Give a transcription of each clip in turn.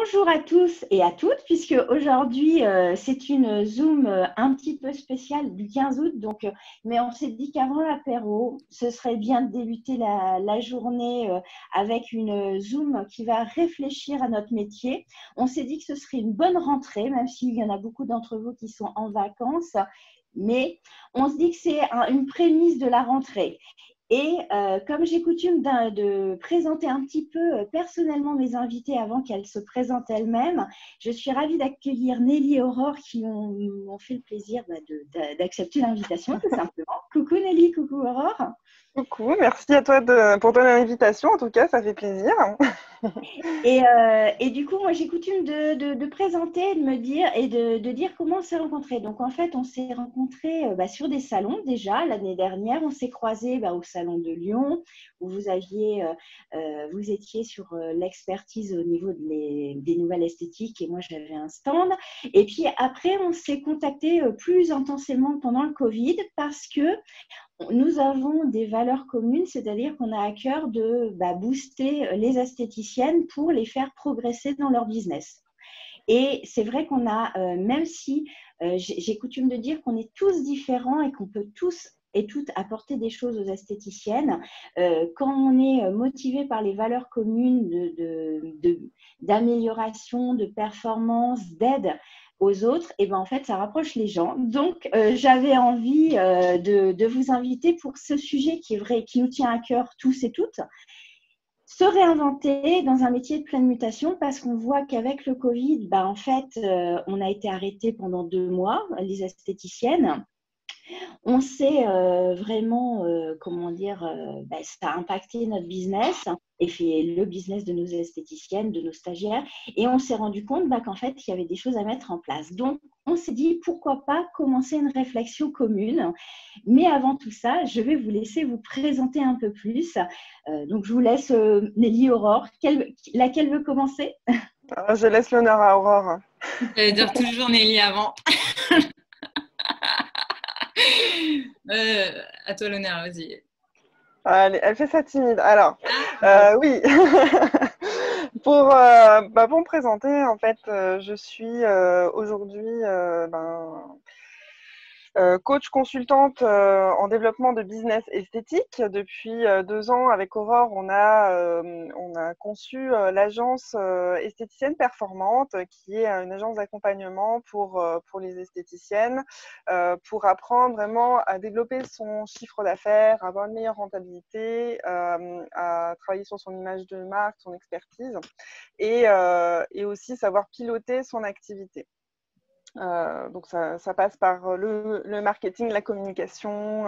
Bonjour à tous et à toutes, puisque aujourd'hui c'est une Zoom un petit peu spéciale du 15 août, mais on s'est dit qu'avant l'apéro, ce serait bien de débuter la journée avec une Zoom qui va réfléchir à notre métier. On s'est dit que ce serait une bonne rentrée, même s'il y en a beaucoup d'entre vous qui sont en vacances, mais on se dit que c'est une prémisse de la rentrée. Et comme j'ai coutume de présenter un petit peu personnellement mes invités avant qu'elles se présentent elles-mêmes, je suis ravie d'accueillir Nelly et Aurore qui m'ont fait le plaisir d'accepter l'invitation, tout simplement. Coucou Nelly, coucou Aurore. Coucou, merci à toi pour ton invitation. En tout cas, ça fait plaisir. Et du coup, moi, j'ai coutume de présenter, de me dire et de dire comment on s'est rencontrés. Donc, en fait, on s'est rencontrés sur des salons déjà l'année dernière. On s'est croisés au salon de Lyon où vous étiez sur l'expertise au niveau des nouvelles esthétiques et moi, j'avais un stand. Et puis après, on s'est contactés plus intensément pendant le Covid parce que nous avons des valeurs communes, c'est-à-dire qu'on a à cœur de booster les esthéticiennes pour les faire progresser dans leur business. Et c'est vrai qu'on a, même si j'ai coutume de dire qu'on est tous différents et qu'on peut tous et toutes apporter des choses aux esthéticiennes, quand on est motivé par les valeurs communes d'amélioration, de performance, d'aide aux autres, et en fait, ça rapproche les gens. Donc, j'avais envie de vous inviter pour ce sujet qui est vrai, qui nous tient à cœur tous et toutes, se réinventer dans un métier de pleine mutation parce qu'on voit qu'avec le Covid, en fait, on a été arrêté pendant 2 mois, les esthéticiennes. On sait vraiment, ça a impacté notre business et fait le business de nos esthéticiennes, de nos stagiaires. Et on s'est rendu compte qu'en fait, il y avait des choses à mettre en place. Donc, on s'est dit, pourquoi pas commencer une réflexion commune. Mais avant tout ça, je vais vous laisser vous présenter un peu plus. Donc, je vous laisse Nelly, Aurore. Laquelle veut commencer? Je laisse l'honneur à Aurore. J'allais dire toujours Nelly avant. À toi l'honneur, vas-y. Elle fait ça timide. Alors, oui. Pour me présenter, en fait, je suis aujourd'hui coach consultante en développement de business esthétique. Depuis 2 ans, avec Aurore, on a conçu l'agence esthéticienne performante, qui est une agence d'accompagnement pour les esthéticiennes, pour apprendre vraiment à développer son chiffre d'affaires, avoir une meilleure rentabilité, à travailler sur son image de marque, son expertise, et aussi savoir piloter son activité. Donc ça passe par le marketing, la communication,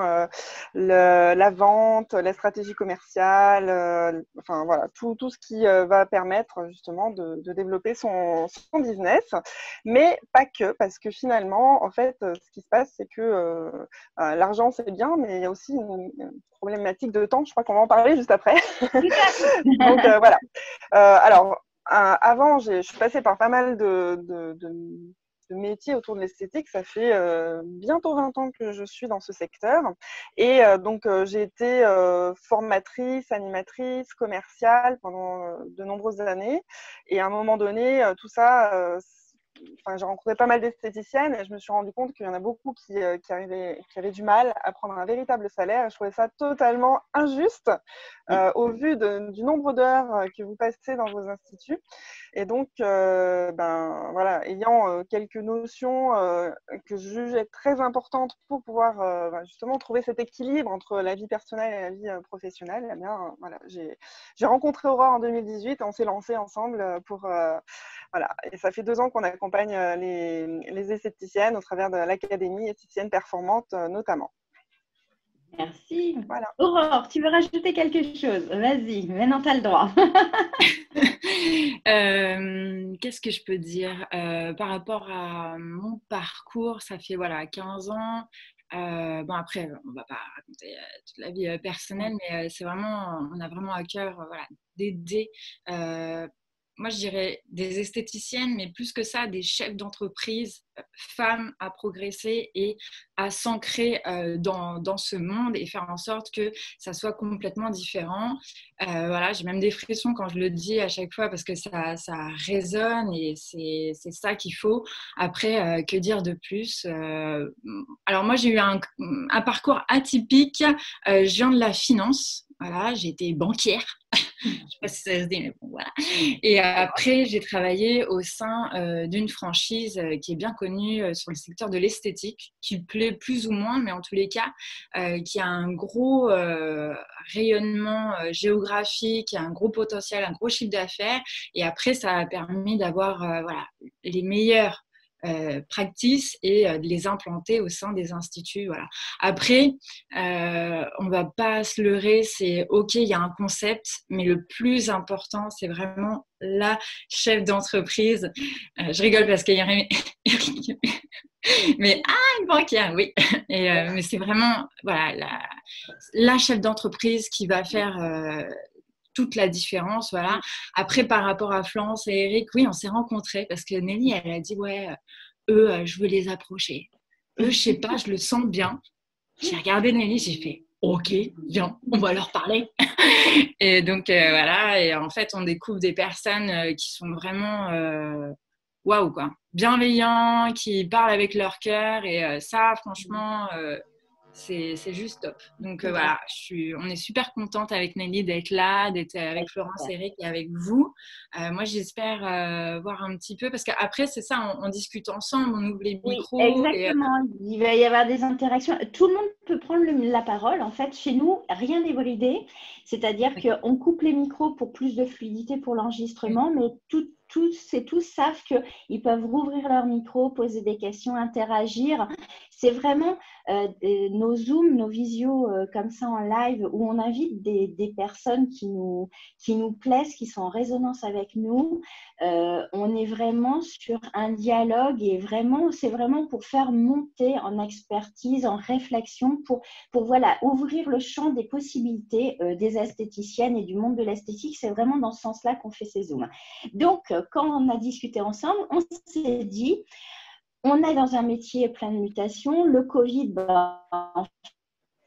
la vente, la stratégie commerciale, enfin voilà, tout ce qui va permettre justement de développer son business, mais pas que, parce que finalement, en fait, ce qui se passe, c'est que l'argent c'est bien, mais il y a aussi une problématique de temps. Je crois qu'on va en parler juste après. Donc voilà. Alors avant, je suis passée par pas mal de métiers autour de l'esthétique. Ça fait bientôt 20 ans que je suis dans ce secteur. Et donc, j'ai été formatrice, animatrice, commerciale pendant de nombreuses années. Et à un moment donné, tout ça, j'ai rencontré pas mal d'esthéticiennes et je me suis rendu compte qu'il y en a beaucoup qui avaient du mal à prendre un véritable salaire. Et je trouvais ça totalement injuste au vu du nombre d'heures que vous passez dans vos instituts. Et donc, voilà, ayant quelques notions que je jugeais très importantes pour pouvoir justement trouver cet équilibre entre la vie personnelle et la vie professionnelle, eh bien, voilà, j'ai rencontré Aurore en 2018 et on s'est lancé ensemble voilà. Et ça fait 2 ans qu'on accompagne les esthéticiennes au travers de l'Académie esthéticienne performante notamment. Merci. Voilà. Aurore, tu veux rajouter quelque chose? Vas-y, maintenant tu as le droit. Qu'est-ce que je peux dire par rapport à mon parcours? Ça fait 15 ans. Bon, après, on va pas raconter toute la vie personnelle, mais c'est vraiment, on a vraiment à cœur d'aider moi je dirais des esthéticiennes, mais plus que ça, des chefs d'entreprise, femmes à progresser et à s'ancrer dans ce monde et faire en sorte que ça soit complètement différent. Voilà, j'ai même des frissons quand je le dis à chaque fois parce que ça résonne et c'est ça qu'il faut. Après, que dire de plus? Alors moi, j'ai eu un parcours atypique. Je viens de la finance. Voilà, j'ai été banquière. Je ne sais pas si ça se dit, mais bon, voilà. Et après, j'ai travaillé au sein d'une franchise qui est bien connue sur le secteur de l'esthétique, qui plaît plus ou moins, mais en tous les cas, qui a un gros rayonnement géographique, un gros potentiel, un gros chiffre d'affaires. Et après, ça a permis d'avoir voilà, les meilleurs practice et de les implanter au sein des instituts. Voilà. Après, on ne va pas se leurrer, c'est OK, il y a un concept, mais le plus important, c'est vraiment la chef d'entreprise. Je rigole parce qu'il y a mais une banquière, oui. Mais c'est vraiment voilà, la chef d'entreprise qui va faire toute la différence, voilà. Après, par rapport à Florence et Eric, oui, on s'est rencontrés parce que Nelly, elle a dit, ouais, eux, je veux les approcher. Eux, je sais pas, je le sens bien. J'ai regardé Nelly, j'ai fait, OK, viens, on va leur parler. Et donc, voilà, et en fait, on découvre des personnes qui sont vraiment, waouh, quoi, bienveillants, qui parlent avec leur cœur, et ça, franchement... c'est juste top. Donc voilà, on est super contente avec Nelly d'être là, d'être avec Florence, Eric et avec vous. Moi, j'espère voir un petit peu, parce qu'après, c'est ça, on discute ensemble, on ouvre les micros. Oui, exactement. Il va y avoir des interactions. Tout le monde peut prendre la parole. En fait, chez nous, rien n'est bridé. C'est-à-dire qu'on coupe les micros pour plus de fluidité pour l'enregistrement, mais tous et tous savent qu'ils peuvent rouvrir leur micro, poser des questions, interagir. C'est vraiment nos Zooms, nos visios comme ça en live où on invite des personnes qui nous plaisent, qui sont en résonance avec nous. On est vraiment sur un dialogue et c'est vraiment pour faire monter en expertise, en réflexion, pour voilà, ouvrir le champ des possibilités des esthéticiennes et du monde de l'esthétique. C'est vraiment dans ce sens-là qu'on fait ces Zooms. Donc, quand on a discuté ensemble, on s'est dit, on est dans un métier plein de mutations. Le Covid, en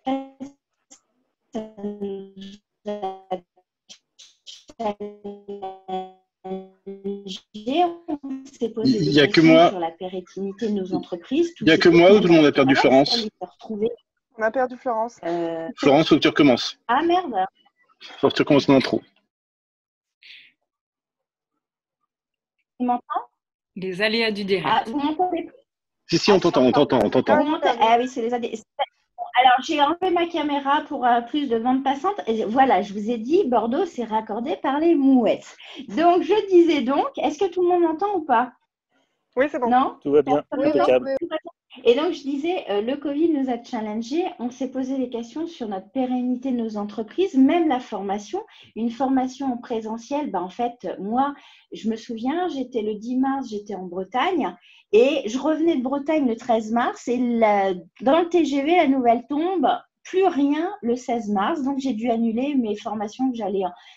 fait, ça nous a on s'est posé des questions sur la pérennité de nos entreprises. Il n'y a que moi ou tout le monde a perdu Florence? On a perdu Florence. Florence, il faut que tu recommences. Ah merde. Il faut que tu recommences l'intro. Tu m'entends? Les aléas du direct. Ah, vous m'entendez? Si, on t'entend. Ah oui, c'est les aléas. Alors, j'ai enlevé ma caméra pour plus de bande passante. Et voilà, je vous ai dit, Bordeaux, c'est raccordé par les mouettes. Donc, je disais est-ce que tout le monde m'entend ou pas? Oui, c'est bon. Non? Tout va bien, impeccable. Et donc, je disais, le Covid nous a challengés. On s'est posé des questions sur notre pérennité de nos entreprises, même la formation. Une formation en présentiel, en fait, moi, je me souviens, j'étais le 10 mars, j'étais en Bretagne et je revenais de Bretagne le 13 mars et dans le TGV, la nouvelle tombe. Plus rien le 16 mars, donc j'ai dû annuler mes formations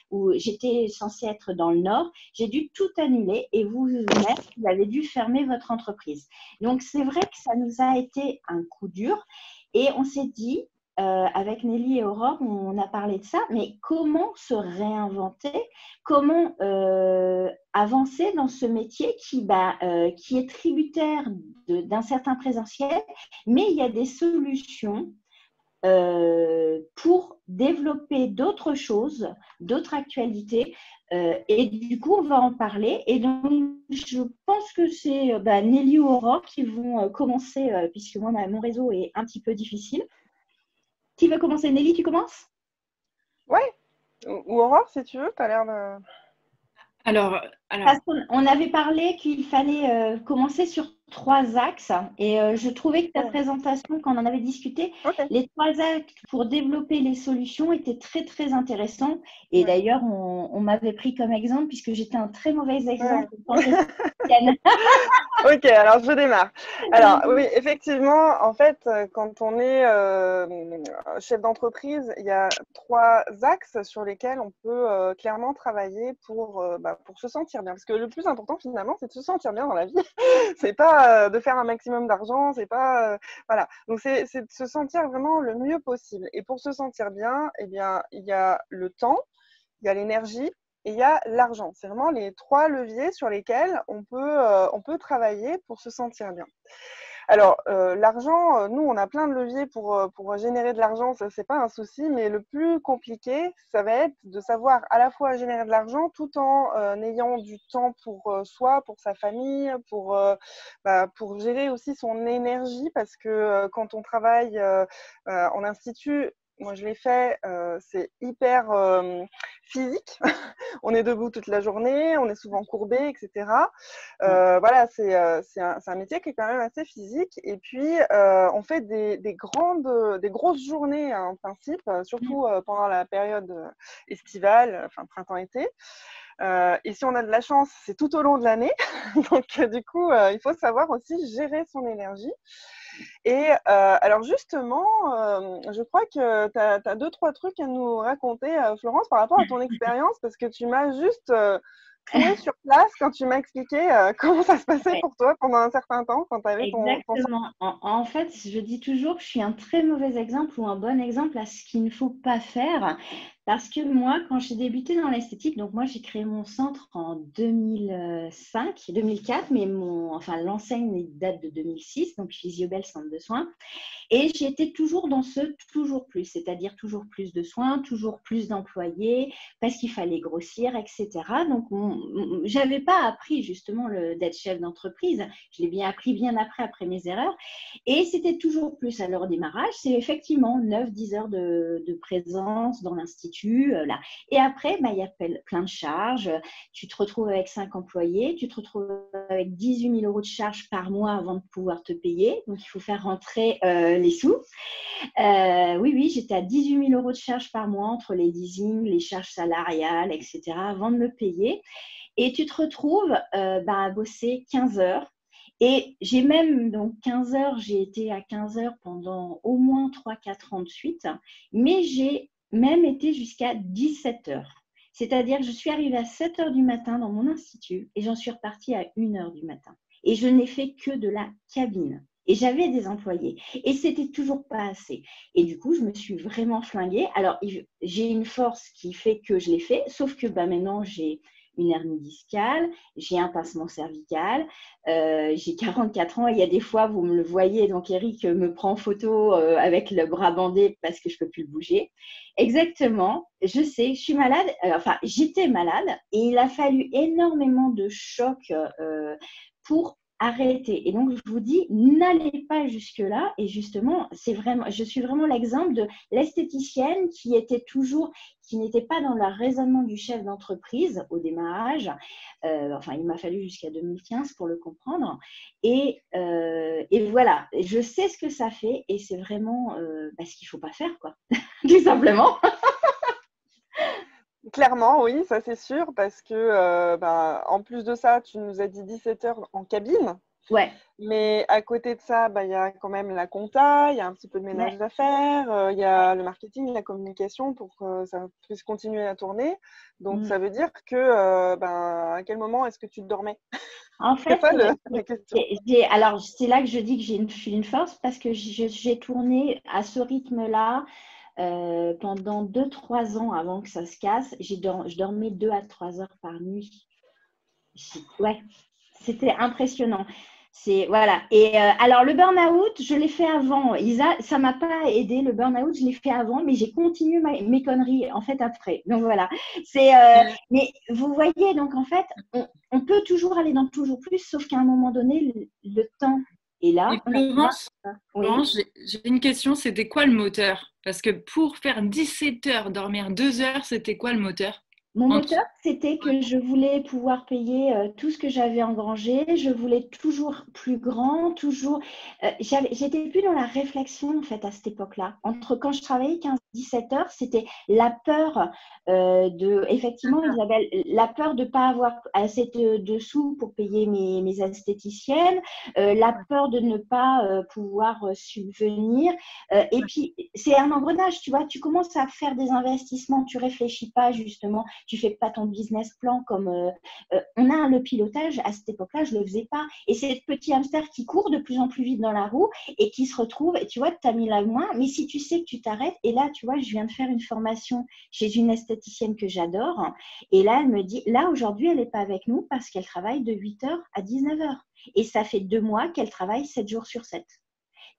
où j'étais censée être dans le Nord. J'ai dû tout annuler et vous-même, vous avez dû fermer votre entreprise. Donc, c'est vrai que ça nous a été un coup dur et on s'est dit, avec Nelly et Aurore, on a parlé de ça, mais comment se réinventer? Comment avancer dans ce métier qui est tributaire d'un certain présentiel, mais il y a des solutions pour développer d'autres choses, d'autres actualités. Et du coup, on va en parler. Et donc, je pense que c'est Nelly ou Aurore qui vont commencer, puisque moi, mon réseau est un petit peu difficile. Qui veut commencer? Nelly, tu commences? Ouais. Ou Aurore, si tu veux, tu as l'air de... Alors... Parce qu'on avait parlé qu'il fallait commencer sur 3 axes et je trouvais que ta présentation, quand on en avait discuté, les 3 axes pour développer les solutions étaient très, très intéressants. Et d'ailleurs, on m'avait pris comme exemple puisque j'étais un très mauvais exemple. Ok, alors je démarre. Alors oui, effectivement, en fait, quand on est chef d'entreprise, il y a 3 axes sur lesquels on peut clairement travailler pour se sentir bien. Parce que le plus important finalement, c'est de se sentir bien dans la vie. C'est pas de faire un maximum d'argent, c'est pas voilà. Donc c'est de se sentir vraiment le mieux possible. Et pour se sentir bien, eh bien, il y a le temps, il y a l'énergie. Et il y a l'argent. C'est vraiment les 3 leviers sur lesquels on peut travailler pour se sentir bien. Alors, l'argent, nous, on a plein de leviers pour générer de l'argent, ça, c'est pas un souci, mais le plus compliqué, ça va être de savoir à la fois générer de l'argent tout en ayant du temps pour soi, pour sa famille, pour gérer aussi son énergie, parce que quand on travaille en institut, moi, je l'ai fait, c'est hyper physique. On est debout toute la journée, on est souvent courbé, etc. Voilà, c'est un métier qui est quand même assez physique. Et puis, on fait des grosses journées, hein, en principe, surtout pendant la période estivale, enfin printemps-été. Et si on a de la chance, c'est tout au long de l'année. Donc, du coup, il faut savoir aussi gérer son énergie. Et alors justement, je crois que tu as 2-3 trucs à nous raconter, Florence, par rapport à ton expérience, parce que tu m'as juste cloué sur place quand tu m'as expliqué comment ça se passait pour toi pendant un certain temps, quand tu avais ton... Exactement. En fait, je dis toujours que je suis un très mauvais exemple ou un bon exemple à ce qu'il ne faut pas faire. Parce que moi, quand j'ai débuté dans l'esthétique, donc moi, j'ai créé mon centre en 2004, mais l'enseigne date de 2006, donc Physiobel Centre de soins. Et j'étais toujours dans ce toujours plus, c'est-à-dire toujours plus de soins, toujours plus d'employés, parce qu'il fallait grossir, etc. Donc, je n'avais pas appris justement d'être chef d'entreprise. Je l'ai bien appris bien après mes erreurs. Et c'était toujours plus. Alors, au démarrage, c'est effectivement 9-10 heures de présence dans l'institut. Là. Et après, il y a plein de charges. Tu te retrouves avec 5 employés, tu te retrouves avec 18 000 € de charges par mois avant de pouvoir te payer. Donc, il faut faire rentrer les sous. Oui, j'étais à 18 000 € de charges par mois entre les leasing, les charges salariales, etc. avant de me payer. Et tu te retrouves à bosser 15 heures. Et j'ai même, donc 15 heures, j'ai été à 15 heures pendant au moins 3-4 ans de suite. Mais j'ai même été jusqu'à 17 heures. C'est-à-dire que je suis arrivée à 7 heures du matin dans mon institut et j'en suis repartie à 1 heure du matin. Et je n'ai fait que de la cabine. Et j'avais des employés. Et c'était toujours pas assez. Et du coup, je me suis vraiment flinguée. Alors, j'ai une force qui fait que je l'ai fait, sauf que maintenant, j'ai une hernie discale, j'ai un pincement cervical, j'ai 44 ans et il y a des fois, vous me le voyez, donc Eric me prend en photo avec le bras bandé parce que je ne peux plus le bouger. Exactement, je sais, je suis malade, j'étais malade et il a fallu énormément de chocs pour arrêter. Et donc, je vous dis, n'allez pas jusque-là. Et justement, je suis vraiment l'exemple de l'esthéticienne qui n'était pas dans le raisonnement du chef d'entreprise au démarrage. Il m'a fallu jusqu'à 2015 pour le comprendre. Et voilà, je sais ce que ça fait et c'est vraiment ce qu'il ne faut pas faire, quoi. Tout simplement. Clairement, oui, ça c'est sûr, parce que en plus de ça, tu nous as dit 17 heures en cabine. Ouais. Mais à côté de ça, il y a quand même la compta, il y a un petit peu de ménage à faire, il y a le marketing, la communication pour que ça puisse continuer à tourner. Donc, ça veut dire que à quel moment est-ce que tu dormais? En fait, c'est ça la question. Alors, c'est là que je dis que je suis une force parce que j'ai tourné à ce rythme-là pendant 2-3 ans avant que ça se casse. Je dormais 2 à 3 heures par nuit. Ouais, c'était impressionnant. Voilà. Et alors, le burn-out, je l'ai fait avant. Isa, ça ne m'a pas aidé. Le burn-out, je l'ai fait avant, mais j'ai continué mes conneries, en fait, après. Donc, voilà. Mais vous voyez, donc, en fait, on peut toujours aller dans toujours plus, sauf qu'à un moment donné, le temps est là. Florence, j'ai une question. C'était quoi le moteur? Parce que pour faire 17 heures, dormir 2 heures, c'était quoi le moteur? Mon moteur, c'était que je voulais pouvoir payer tout ce que j'avais engrangé. Je voulais toujours plus grand, toujours. J'étais plus dans la réflexion, en fait, à cette époque-là. Entre quand je travaillais 15-17 heures, c'était la peur effectivement, Isabelle, la peur de ne pas avoir assez de sous pour payer mes esthéticiennes, la peur de ne pas pouvoir subvenir. Et puis, c'est un engrenage, tu vois. Tu commences à faire des investissements, tu réfléchis pas, justement. Tu fais pas ton business plan comme on a le pilotage à cette époque-là, je le faisais pas. Et c'est le petit hamster qui court de plus en plus vite dans la roue et qui se retrouve. Et tu vois, tu as mis la main, mais si tu sais que tu t'arrêtes, et là, tu vois, je viens de faire une formation chez une esthéticienne que j'adore. Et là, elle me dit, là aujourd'hui, elle n'est pas avec nous parce qu'elle travaille de 8h à 19h. Et ça fait 2 mois qu'elle travaille 7 jours sur 7.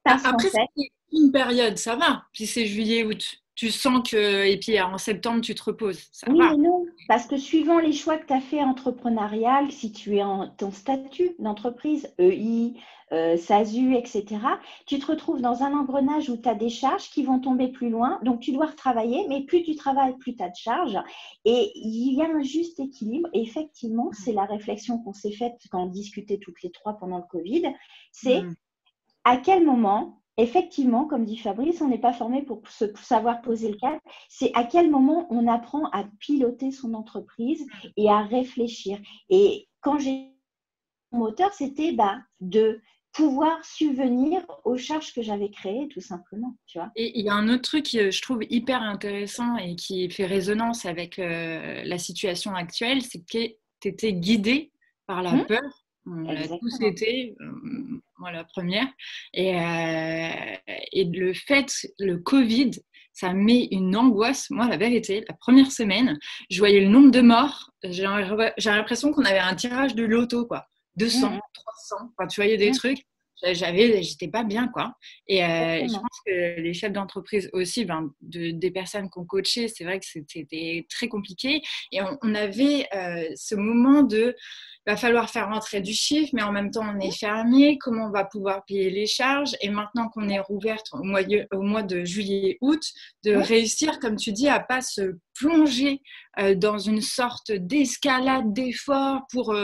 Parce Après, qu'en fait, c'est une période, ça va. Si c'est juillet, août, tu sens que. Et puis en septembre, tu te reposes. Ça oui, va. mais non, parce que suivant les choix que tu as fait entrepreneurial, si tu es en ton statut d'entreprise, EI, SASU, etc., tu te retrouves dans un engrenage où tu as des charges qui vont tomber plus loin, donc tu dois retravailler, mais plus tu travailles, plus tu as de charges. Et il y a un juste équilibre. Et effectivement, c'est la réflexion qu'on s'est faite quand on discutait toutes les trois pendant le Covid, c'est à quel moment, effectivement, comme dit Fabrice, on n'est pas formé pour savoir poser le cadre, c'est à quel moment on apprend à piloter son entreprise et à réfléchir. Et quand j'ai mon moteur, c'était de pouvoir subvenir aux charges que j'avais créées, tout simplement, tu vois. Et il y a un autre truc que je trouve hyper intéressant et qui fait résonance avec la situation actuelle, c'est que tu étais guidée par la peur. On l'a tous été, moi la première. Et le fait, le Covid, ça met une angoisse. Moi, la vérité, la première semaine, je voyais le nombre de morts. J'ai l'impression qu'on avait un tirage de loto, quoi. 200, 300. Enfin, tu voyais des trucs. J'étais pas bien, quoi. Et je pense que les chefs d'entreprise aussi, des personnes qu'on coachait, c'est vrai que c'était très compliqué. Et on avait ce moment de, il va falloir faire rentrer du chiffre, mais en même temps, on est fermé. Comment on va pouvoir payer les charges? Et maintenant qu'on est rouverte au mois de juillet-août, de réussir, comme tu dis, à pas se plonger dans une sorte d'escalade d'efforts pour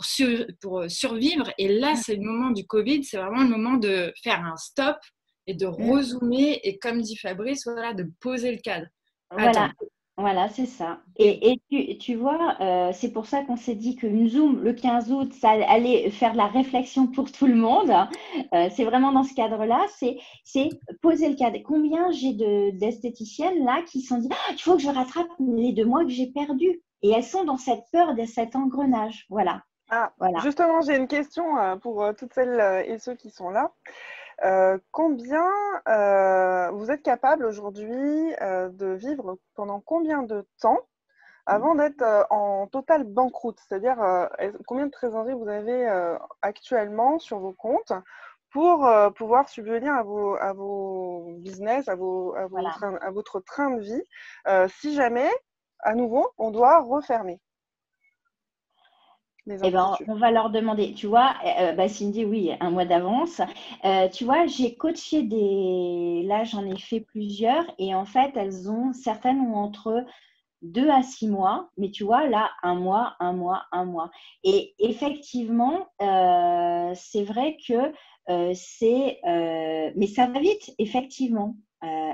survivre. Et là, c'est le moment du Covid, c'est vraiment le moment de faire un stop et de rezoomer. Et comme dit Fabrice, voilà, de poser le cadre. Voilà, c'est ça. Et tu vois, c'est pour ça qu'on s'est dit qu'une Zoom, le 15 août, ça allait faire de la réflexion pour tout le monde. C'est vraiment dans ce cadre-là, c'est poser le cadre. Combien j'ai d'esthéticiennes là qui se sont dit, il faut que je rattrape les 2 mois que j'ai perdus. Et elles sont dans cette peur de cet engrenage. Voilà. Voilà. Justement, j'ai une question pour toutes celles et ceux qui sont là. Combien vous êtes capable aujourd'hui de vivre pendant combien de temps avant d'être en totale banqueroute? C'est-à-dire combien de trésorerie vous avez actuellement sur vos comptes pour pouvoir subvenir à vos business, à votre train de vie, si jamais, à nouveau, on doit refermer? On va leur demander, tu vois, Cindy, oui, 1 mois d'avance. Tu vois, j'ai coaché là, j'en ai fait plusieurs et en fait, certaines ont entre 2 à 6 mois, mais tu vois, là, 1 mois, 1 mois, 1 mois. Et effectivement, c'est vrai que mais ça va vite, effectivement.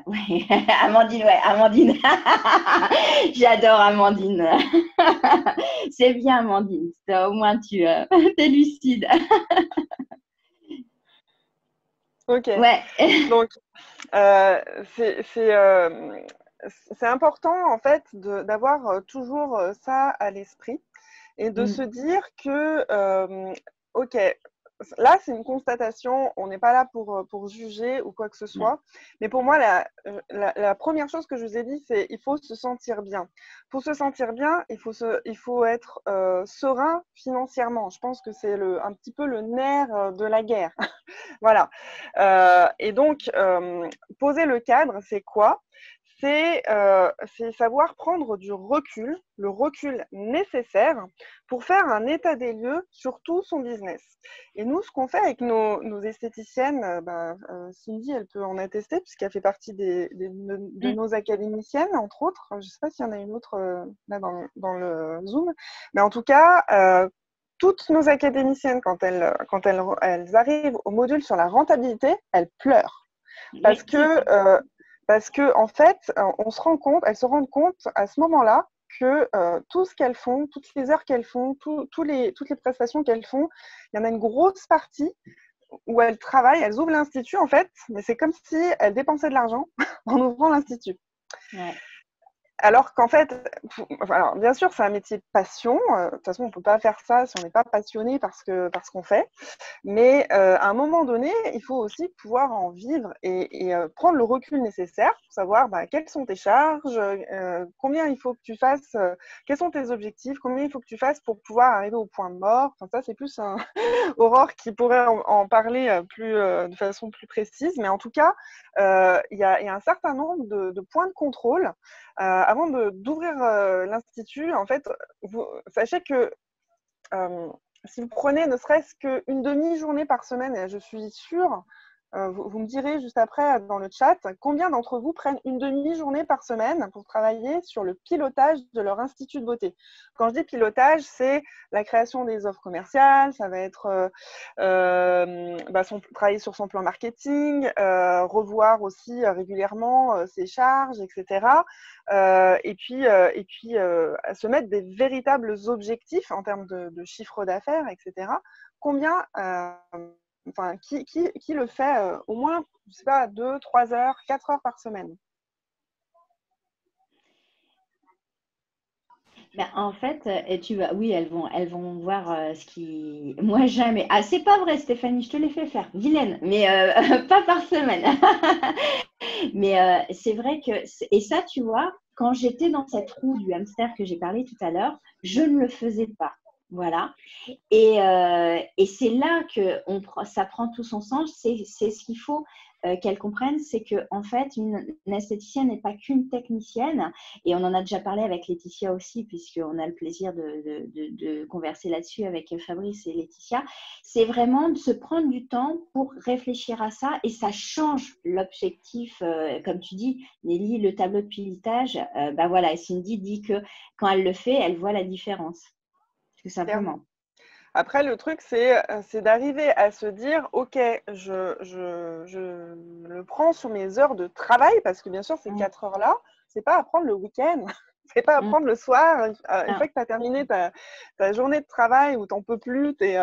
Ouais, Amandine. J'adore Amandine. C'est bien, Amandine. Au moins, tu es lucide. Ok. Ouais. Donc, c'est important, en fait, d'avoir toujours ça à l'esprit et de se dire que, ok, là, c'est une constatation, on n'est pas là pour juger ou quoi que ce soit. Mais pour moi, la première chose que je vous ai dit, c'est il faut se sentir bien. Pour se sentir bien, il faut être serein financièrement. Je pense que c'est un petit peu le nerf de la guerre. Voilà. Et donc, poser le cadre, c'est quoi? c'est savoir prendre du recul, le recul nécessaire pour faire un état des lieux sur tout son business. Et nous, ce qu'on fait avec nos esthéticiennes, Cindy, elle peut en attester puisqu'elle fait partie de nos académiciennes, entre autres. Je ne sais pas s'il y en a une autre là dans le Zoom, mais en tout cas, toutes nos académiciennes, quand elles arrivent au module sur la rentabilité, elles pleurent. Parce que en fait, elles se rendent compte à ce moment-là que tout ce qu'elles font, toutes les heures qu'elles font, toutes les prestations qu'elles font, il y en a une grosse partie où elles travaillent, elles ouvrent l'institut en fait, mais c'est comme si elles dépensaient de l'argent en ouvrant l'institut. Ouais. Alors qu'en fait, alors bien sûr, c'est un métier de passion. De toute façon, on ne peut pas faire ça si on n'est pas passionné par ce qu'on fait. Mais à un moment donné, il faut aussi pouvoir en vivre et prendre le recul nécessaire pour savoir quelles sont tes charges, combien il faut que tu fasses, quels sont tes objectifs, combien il faut que tu fasses pour pouvoir arriver au point mort. Enfin, ça, c'est plus Aurore qui pourrait en parler de façon plus précise. Mais en tout cas, il y a un certain nombre de points de contrôle. Avant d'ouvrir l'institut, en fait, sachez que si vous prenez ne serait-ce qu'une demi-journée par semaine, et je suis sûre, vous me direz juste après dans le chat, combien d'entre vous prennent une demi-journée par semaine pour travailler sur le pilotage de leur institut de beauté. Quand je dis pilotage, c'est la création des offres commerciales, ça va être travailler sur son plan marketing, revoir aussi régulièrement ses charges, etc. Et puis se mettre des véritables objectifs en termes de chiffre d'affaires, etc. Combien qui le fait au moins, je sais pas, 2, 3 heures, 4 heures par semaine? En fait, oui, elles vont voir ce qui. Moi, jamais. Ah, c'est pas vrai, Stéphanie, je te l'ai fait faire. Vilaine, mais pas par semaine. Mais c'est vrai que. Et ça, tu vois, quand j'étais dans cette roue du hamster que j'ai parlé tout à l'heure, je ne le faisais pas. Voilà. Et c'est là que ça prend tout son sens. C'est ce qu'il faut qu'elles comprennent, c'est qu'en fait, une esthéticienne n'est pas qu'une technicienne. Et on en a déjà parlé avec Laetitia aussi, puisqu'on a le plaisir de converser là-dessus avec Fabrice et Laetitia. C'est vraiment de se prendre du temps pour réfléchir à ça. Et ça change l'objectif. Comme tu dis, Nelly, le tableau de pilotage, voilà, et Cindy dit que quand elle le fait, elle voit la différence. Tout simplement. Après, le truc, c'est d'arriver à se dire, OK, je le prends sur mes heures de travail, parce que bien sûr, ces 4 heures-là, c'est pas à prendre le week-end, c'est pas à prendre le soir. Une fois que tu as terminé ta journée de travail où tu n'en peux plus, t'es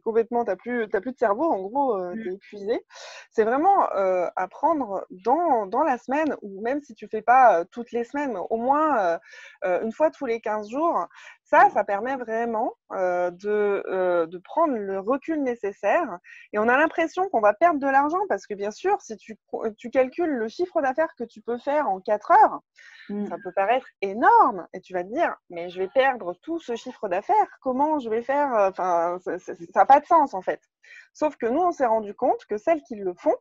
complètement, tu n'as plus de cerveau, en gros, tu es épuisé. C'est vraiment à prendre dans la semaine, ou même si tu ne fais pas toutes les semaines, mais au moins une fois tous les 15 jours. Ça permet vraiment de prendre le recul nécessaire. Et on a l'impression qu'on va perdre de l'argent parce que bien sûr, si tu calcules le chiffre d'affaires que tu peux faire en 4 heures, ça peut paraître énorme. Et tu vas te dire, mais je vais perdre tout ce chiffre d'affaires. Comment je vais faire? Enfin, ça n'a pas de sens en fait. Sauf que nous, on s'est rendu compte que celles qui le font,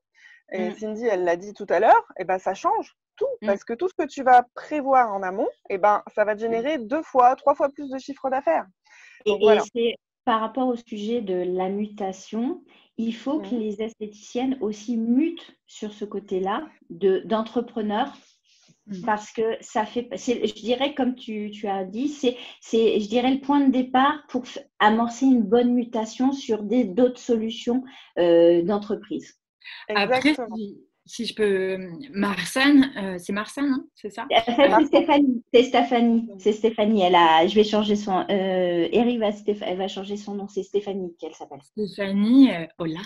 et Cindy, elle l'a dit tout à l'heure, ça change tout. Parce que tout ce que tu vas prévoir en amont, ça va te générer 2 fois, 3 fois plus de chiffre d'affaires. Et c'est par rapport au sujet de la mutation, il faut que les esthéticiennes aussi mutent sur ce côté-là d'entrepreneurs. Parce que ça fait, je dirais, comme tu as dit, c'est, je dirais, le point de départ pour amorcer une bonne mutation sur d'autres solutions d'entreprise. Après, si je peux, Marsanne, c'est Marsanne, hein, c'est ça? C'est Stéphanie. C'est Stéphanie. Je vais changer son. Eri elle va changer son nom. C'est Stéphanie qu'elle s'appelle. Stéphanie, hola.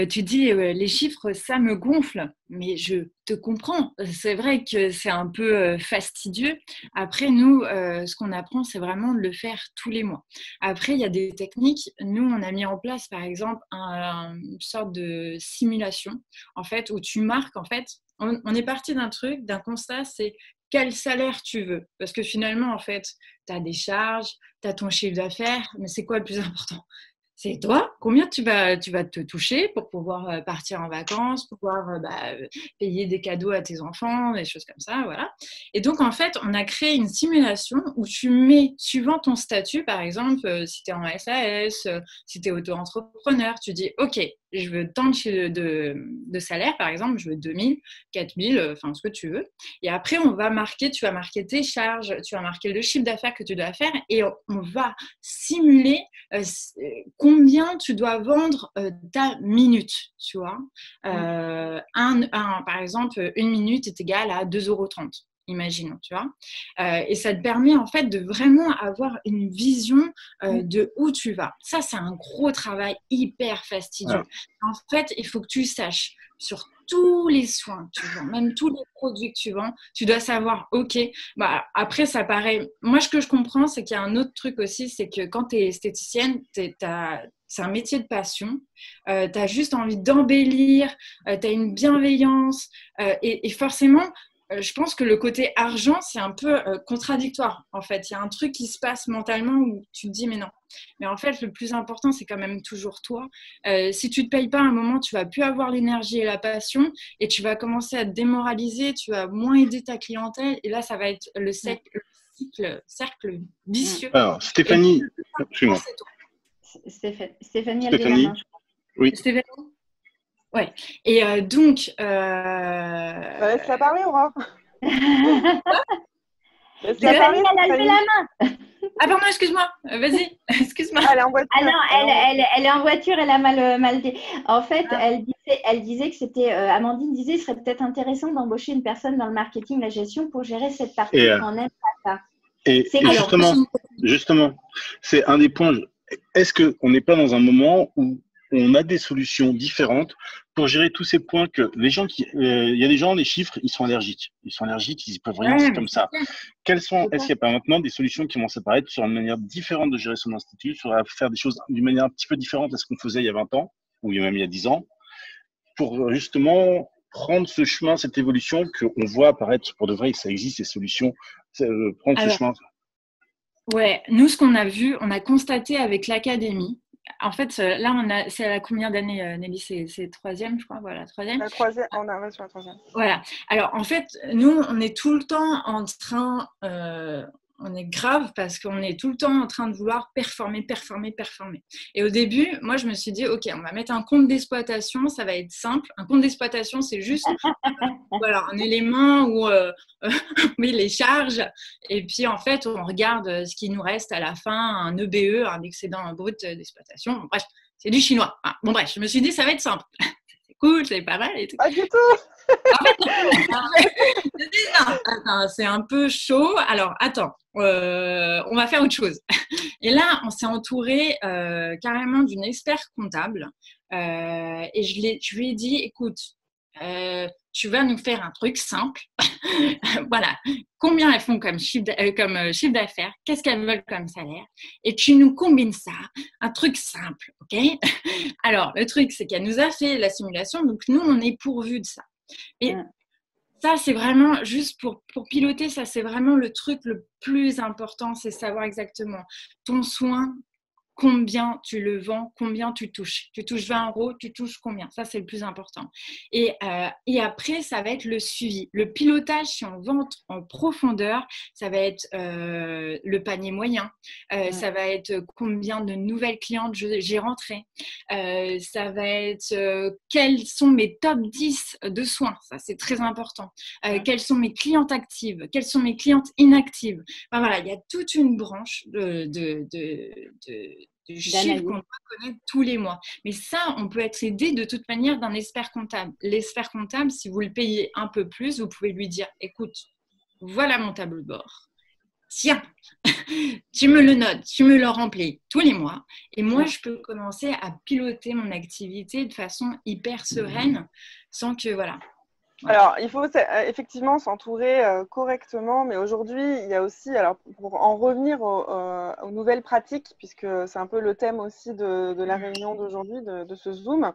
Tu dis les chiffres, ça me gonfle, mais je te comprends. C'est vrai que c'est un peu fastidieux. Après, nous, ce qu'on apprend, c'est vraiment de le faire tous les mois. Après, il y a des techniques. Nous, on a mis en place, par exemple, une sorte de simulation, en fait, où tu marques, en fait, on est parti d'un constat, c'est quel salaire tu veux. Parce que finalement, en fait, tu as des charges, tu as ton chiffre d'affaires, mais c'est quoi le plus important? c'est toi, combien tu vas te toucher pour pouvoir partir en vacances, pouvoir payer des cadeaux à tes enfants, des choses comme ça, voilà. Et donc, en fait, on a créé une simulation où tu mets, suivant ton statut, par exemple, si tu es en SAS, si tu es auto-entrepreneur, tu dis, OK, je veux tant de salaire, par exemple, je veux 2000, 4000, enfin, ce que tu veux. Et après, tu vas marquer tes charges, tu vas marquer le chiffre d'affaires que tu dois faire et on va simuler combien tu dois vendre ta minute, tu vois. Par exemple, une minute est égale à 2,30 €. Imaginons, tu vois. Et ça te permet en fait de vraiment avoir une vision de où tu vas. Ça, c'est un gros travail hyper fastidieux. En fait, il faut que tu saches sur tous les soins que tu vends, même tous les produits que tu vends, tu dois savoir, OK, après, ça paraît… Moi, ce que je comprends, c'est qu'il y a un autre truc aussi, c'est que quand tu es esthéticienne, c'est un métier de passion, tu as juste envie d'embellir, tu as une bienveillance et forcément… je pense que le côté argent, c'est un peu contradictoire, en fait. Il y a un truc qui se passe mentalement où tu te dis, mais non. Mais en fait, le plus important, c'est quand même toujours toi. Si tu ne te payes pas à un moment, tu ne vas plus avoir l'énergie et la passion et tu vas commencer à te démoraliser, tu vas moins aider ta clientèle et là, ça va être le cercle vicieux. Alors, Stéphanie, excuse-moi. Stéphanie, elle lève la main. Oui. Stéphanie. Ouais. Et donc. Laisse-la parler, Aurore. Laisse-la parler, elle a levé la main. Ah, pardon, excuse-moi. Vas-y, excuse-moi. Elle est en voiture. Ah non, elle est en voiture, elle a mal dit. En fait, elle disait que c'était. Amandine disait qu'il serait peut-être intéressant d'embaucher une personne dans le marketing, la gestion, pour gérer cette partie quand on n'aime pas ça. Et justement, c'est un des points. Est-ce qu'on n'est pas dans un moment où on a des solutions différentes pour gérer tous ces points que les gens il y a des gens, les chiffres, ils sont allergiques. Ils sont allergiques, ils peuvent rien, c'est comme ça. Est-ce qu'il n'y a pas maintenant des solutions qui vont s'apparaître sur une manière différente de gérer son institut, sur faire des choses d'une manière un petit peu différente à ce qu'on faisait il y a 20 ans, ou même il y a 10 ans, pour justement prendre ce chemin, cette évolution qu'on voit apparaître pour de vrai, que ça existe, ces solutions, prendre ce chemin. Ouais, nous, ce qu'on a vu, on a constaté avec l'académie. En fait, là, c'est à la combien d'années, Nelly? C'est troisième, je crois. Voilà, troisième. La troisième, on arrive sur la troisième. Voilà. Alors, en fait, nous, on est tout le temps en train… on est grave parce qu'on est tout le temps en train de vouloir performer. Et au début, moi, je me suis dit, OK, on va mettre un compte d'exploitation, ça va être simple. Un compte d'exploitation, c'est juste voilà, un élément où on met les charges et puis, en fait, on regarde ce qui nous reste à la fin, un EBE, un excédent brut d'exploitation. Bon, bref, c'est du chinois. Ah, bon, bref, je me suis dit, ça va être simple. C'est cool, c'est pas mal et tout. Pas du tout. Attends, c'est un peu chaud. Alors, attends, on va faire autre chose. Et là, on s'est entouré carrément d'une expert comptable. Et je lui ai dit, écoute, tu vas nous faire un truc simple. Voilà, combien elles font comme chiffre d'affaires, qu'est-ce qu'elles veulent comme salaire, et tu nous combines ça, un truc simple, ok? Alors, le truc, c'est qu'elle nous a fait la simulation, donc nous, on est pourvus de ça. Et ça, c'est vraiment, juste pour piloter, ça, c'est vraiment le truc le plus important, c'est savoir exactement ton soin, combien tu le vends, combien tu touches. Tu touches 20 €, tu touches combien? Ça, c'est le plus important. Et après, ça va être le suivi. Le pilotage, si on vend en profondeur, ça va être le panier moyen. Ça va être combien de nouvelles clientes j'ai rentrées. Ça va être quels sont mes top 10 de soins. Ça, c'est très important. Quelles sont mes clientes actives? Quelles sont mes clientes inactives? Enfin, voilà, il y a toute une branche de chiffres qu'on doit connaître tous les mois. Mais ça, on peut être aidé de toute manière d'un expert comptable. L'expert comptable, si vous le payez un peu plus, vous pouvez lui dire, écoute, voilà mon tableau de bord. Tiens, tu me le notes, tu me le remplis tous les mois. Et moi, je peux commencer à piloter mon activité de façon hyper sereine sans que, voilà. Alors, il faut effectivement s'entourer correctement, mais aujourd'hui, il y a aussi, alors pour en revenir aux nouvelles pratiques, puisque c'est un peu le thème aussi de la réunion d'aujourd'hui, de ce Zoom,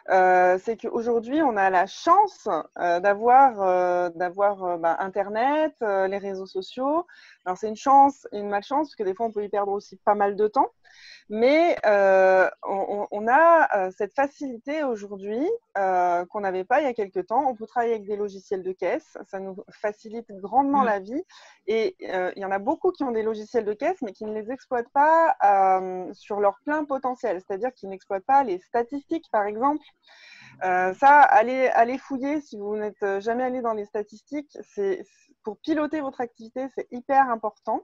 c'est qu'aujourd'hui, on a la chance d'avoir Internet, les réseaux sociaux. Alors, c'est une chance et une malchance, parce que des fois, on peut y perdre aussi pas mal de temps. Mais on a cette facilité aujourd'hui qu'on n'avait pas il y a quelques temps. On peut travailler avec des logiciels de caisse, ça nous facilite grandement la vie. Et il y en a beaucoup qui ont des logiciels de caisse, mais qui ne les exploitent pas sur leur plein potentiel, c'est-à-dire qu'ils n'exploitent pas les statistiques, par exemple. Ça, allez fouiller si vous n'êtes jamais allé dans les statistiques. Pour piloter votre activité, c'est hyper important.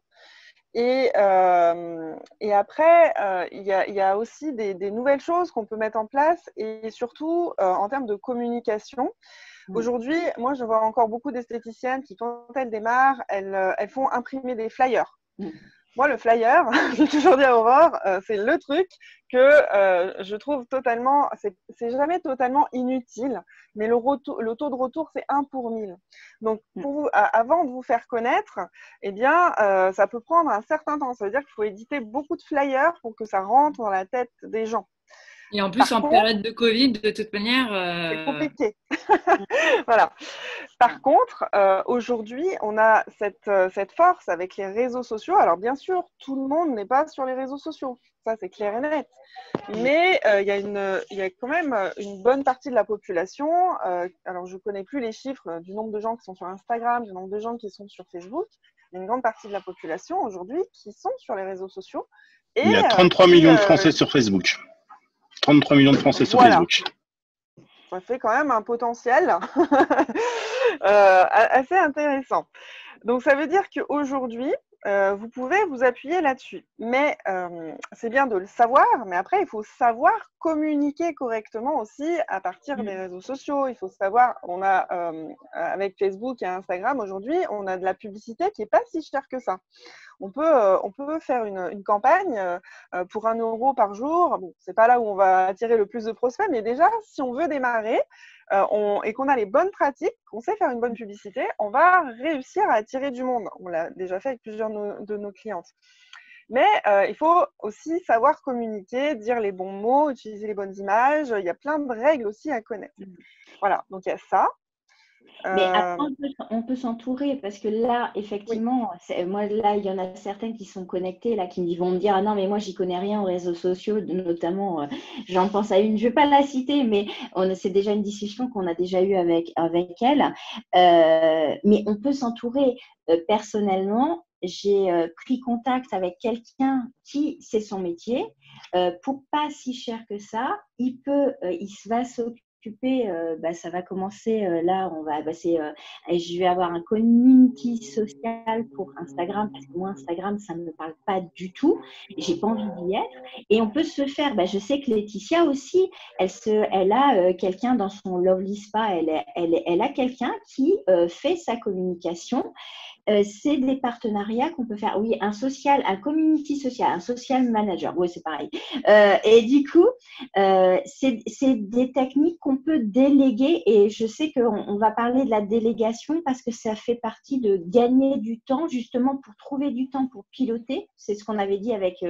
Et après, il y a aussi des nouvelles choses qu'on peut mettre en place et surtout en termes de communication. Aujourd'hui, moi, je vois encore beaucoup d'esthéticiennes qui, quand elles démarrent, elles font imprimer des flyers. Moi, le flyer, j'ai toujours dit à Aurore, c'est le truc que je trouve totalement, c'est jamais totalement inutile, mais le taux de retour, c'est 1 pour 1000. Donc, pour vous, avant de vous faire connaître, eh bien, ça peut prendre un certain temps. Ça veut dire qu'il faut éditer beaucoup de flyers pour que ça rentre dans la tête des gens. Et en plus, période de Covid, de toute manière… C'est compliqué. Voilà. Par contre, aujourd'hui, on a cette force avec les réseaux sociaux. Alors, bien sûr, tout le monde n'est pas sur les réseaux sociaux. Ça, c'est clair et net. Mais il y a quand même une bonne partie de la population. Alors, je ne connais plus les chiffres du nombre de gens qui sont sur Instagram, du nombre de gens qui sont sur Facebook. Il y a une grande partie de la population aujourd'hui qui sont sur les réseaux sociaux. Et, il y a 33 millions de Français sur Facebook. 33 millions de Français sur Facebook. Ça fait quand même un potentiel assez intéressant. Donc, ça veut dire qu'aujourd'hui, vous pouvez vous appuyer là-dessus. Mais c'est bien de le savoir, mais après, il faut savoir communiquer correctement aussi à partir des réseaux sociaux. Il faut savoir, on a avec Facebook et Instagram aujourd'hui, on a de la publicité qui n'est pas si chère que ça. On peut faire une campagne pour 1 euro par jour. Bon, c'est pas là où on va attirer le plus de prospects, mais déjà, si on veut démarrer et qu'on a les bonnes pratiques, qu'on sait faire une bonne publicité, on va réussir à attirer du monde. On l'a déjà fait avec plusieurs de nos clientes. Mais il faut aussi savoir communiquer, dire les bons mots, utiliser les bonnes images. Il y a plein de règles aussi à connaître. Voilà, donc il y a ça. Mais après, on peut s'entourer parce que là, effectivement, moi, là, il y en a certaines qui sont connectées, là, qui vont me dire, ah non, mais moi, j'y connais rien aux réseaux sociaux, notamment, j'en pense à une, je ne vais pas la citer, mais c'est déjà une discussion qu'on a déjà eue avec elle. Mais on peut s'entourer. Personnellement, j'ai pris contact avec quelqu'un qui, c'est son métier, pour pas si cher que ça, il va s'occuper. Ça va commencer là, je vais avoir un community social pour Instagram parce que moi Instagram ça ne me parle pas du tout, j'ai pas envie d'y être et on peut se faire, je sais que Laetitia aussi elle a quelqu'un dans son Lovely Spa, elle a quelqu'un qui fait sa communication. C'est des partenariats qu'on peut faire. Oui, un community social, un social manager. Oui, c'est pareil. Et du coup, c'est des techniques qu'on peut déléguer. Et je sais qu'on va parler de la délégation parce que ça fait partie de gagner du temps, justement, pour trouver du temps pour piloter. C'est ce qu'on avait dit avec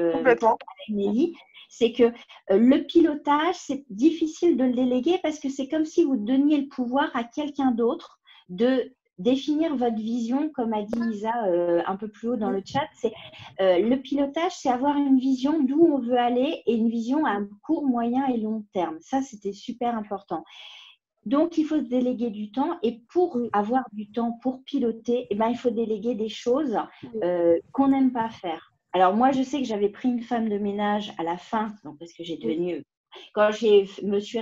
Nelly. C'est que le pilotage, c'est difficile de le déléguer parce que c'est comme si vous donniez le pouvoir à quelqu'un d'autre de définir votre vision, comme a dit Isa un peu plus haut dans le chat. Le pilotage, c'est avoir une vision d'où on veut aller et une vision à court, moyen et long terme. Ça, c'était super important. Donc, il faut se déléguer du temps et pour avoir du temps pour piloter, il faut déléguer des choses qu'on n'aime pas faire. Alors, moi, je sais que j'avais pris une femme de ménage à la fin, donc parce que j'ai devenu… Quand je me suis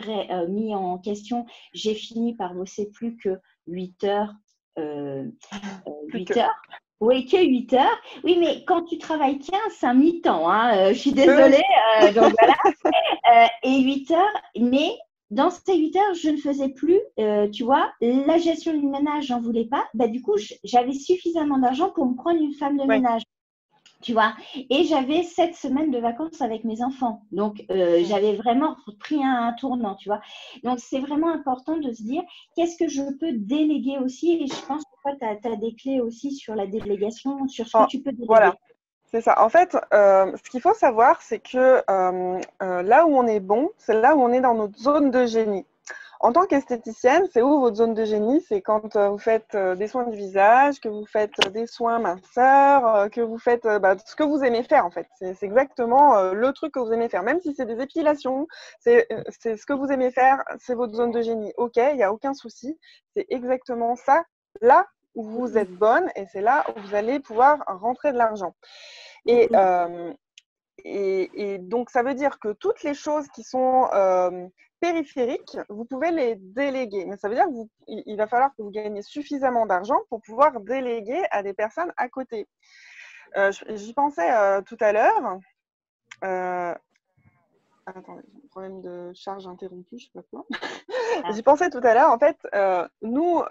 mis en question, j'ai fini par bosser plus que 8 heures. 8 heures. Oui, que 8 heures. Oui, mais quand tu travailles 15, c'est un mi-temps. Je suis désolée. Donc voilà. Et 8 heures, mais dans ces 8 heures, je ne faisais plus, tu vois, la gestion du ménage, j'en voulais pas. Du coup, j'avais suffisamment d'argent pour me prendre une femme de ménage. Tu vois, et j'avais 7 semaines de vacances avec mes enfants. Donc, j'avais vraiment pris un tournant, tu vois. Donc, c'est vraiment important de se dire, qu'est-ce que je peux déléguer aussi? Et je pense que toi, tu as des clés aussi sur la délégation, sur ce que tu peux déléguer. Voilà, c'est ça. En fait, ce qu'il faut savoir, c'est que là où on est bon, c'est là où on est dans notre zone de génie. En tant qu'esthéticienne, c'est où votre zone de génie? C'est quand vous faites des soins du visage, que vous faites des soins minceurs, que vous faites ce que vous aimez faire en fait. C'est exactement le truc que vous aimez faire. Même si c'est des épilations, c'est ce que vous aimez faire, c'est votre zone de génie. Ok, il n'y a aucun souci. C'est exactement ça, là où vous êtes bonne et c'est là où vous allez pouvoir rentrer de l'argent. Et donc, ça veut dire que toutes les choses qui sont périphériques, vous pouvez les déléguer. Mais ça veut dire qu'il va falloir que vous gagnez suffisamment d'argent pour pouvoir déléguer à des personnes à côté. J'y pensais tout à l'heure. Attendez, problème de charge interrompue, je sais pas quoi. J'y pensais tout à l'heure. En fait, nous,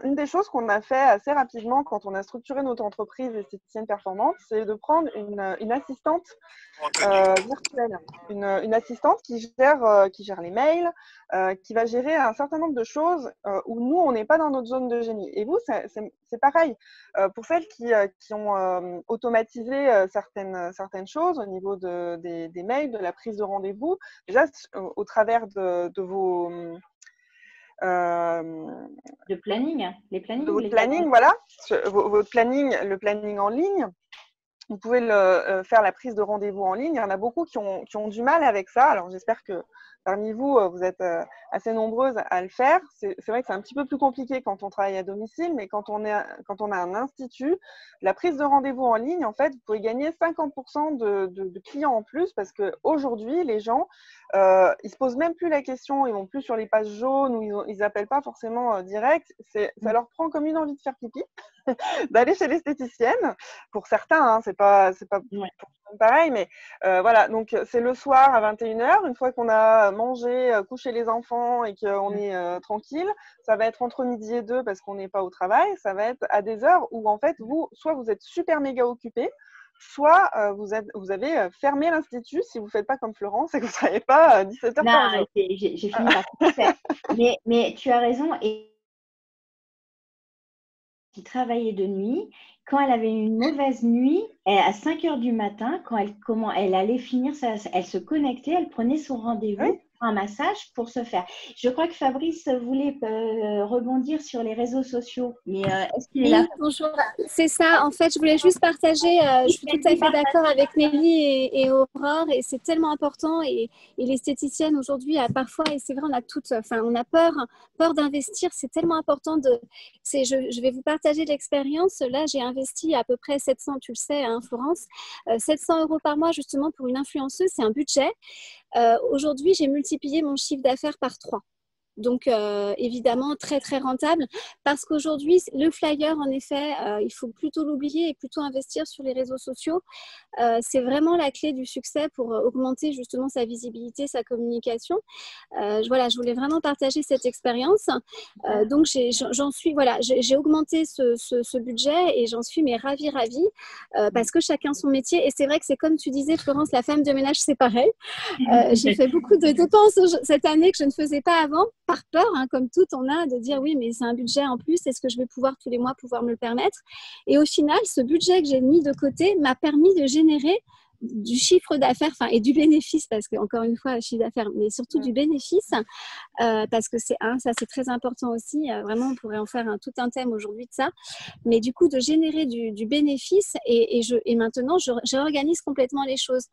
une des choses qu'on a fait assez rapidement quand on a structuré notre entreprise esthéticienne performante, c'est de prendre une assistante virtuelle, une assistante qui gère les mails, qui va gérer un certain nombre de choses où nous, on n'est pas dans notre zone de génie. Et vous, c'est pareil. Pour celles qui ont automatisé certaines choses au niveau des mails, de la prise de rendez-vous, déjà au travers de vos de planning, les plannings, votre planning, voilà, votre planning, le planning en ligne. Vous pouvez faire la prise de rendez-vous en ligne. Il y en a beaucoup qui ont du mal avec ça. Alors, j'espère que parmi vous, vous êtes assez nombreuses à le faire. C'est vrai que c'est un petit peu plus compliqué quand on travaille à domicile, mais quand on a un institut, la prise de rendez-vous en ligne, en fait, vous pouvez gagner 50% de clients en plus parce qu'aujourd'hui, les gens, ils se posent même plus la question, ils vont plus sur les pages jaunes ou ils appellent pas forcément direct. Ça leur prend comme une envie de faire pipi. D'aller chez l'esthéticienne. Pour certains, hein, c'est pas pareil, mais voilà. Donc, c'est le soir à 21h, une fois qu'on a mangé, couché les enfants et qu'on est tranquille. Ça va être entre midi et 2 parce qu'on n'est pas au travail. Ça va être à des heures où, en fait, soit vous êtes super méga occupé, soit vous avez fermé l'institut si vous ne faites pas comme Florence et que vous ne travaillez pas 17h par jour. J'ai fini par tout faire. Mais tu as raison. Et qui travaillait de nuit, quand elle avait une mauvaise nuit, à 5h du matin, quand elle allait finir, elle se connectait, elle prenait son rendez-vous pour un massage pour se faire. Je crois que Fabrice voulait rebondir sur les réseaux sociaux, mais est-ce qu'il est là? Bonjour, c'est ça. En fait, je voulais juste partager, je suis tout à fait d'accord avec Nelly et Aurore, et c'est tellement important. Et l'esthéticienne aujourd'hui a parfois, et c'est vrai, on a peur d'investir. C'est tellement important je vais vous partager l'expérience. Là, j'ai investi à peu près 700, tu le sais, hein, Florence, 700 € par mois justement pour une influenceuse. C'est un budget. Aujourd'hui, j'ai multiplié mon chiffre d'affaires par 3. Donc, évidemment, très, très rentable parce qu'aujourd'hui, le flyer, en effet, il faut plutôt l'oublier et plutôt investir sur les réseaux sociaux. C'est vraiment la clé du succès pour augmenter justement sa visibilité, sa communication. Voilà, je voulais vraiment partager cette expérience. Donc, j'ai augmenté ce budget et j'en suis ravie parce que chacun son métier. Et c'est vrai que c'est comme tu disais, Florence, la femme de ménage, c'est pareil. J'ai fait beaucoup de dépenses cette année que je ne faisais pas avant. Par peur, hein, comme tout, on a de dire oui, mais c'est un budget en plus, est-ce que je vais pouvoir tous les mois me le permettre? Et au final, ce budget que j'ai mis de côté m'a permis de générer du chiffre d'affaires et du bénéfice, parce que encore une fois, chiffre d'affaires, mais surtout du bénéfice, parce que ça c'est très important aussi. Vraiment, on pourrait en faire tout un thème aujourd'hui de ça. Mais du coup, de générer du bénéfice et maintenant, je réorganise complètement les choses.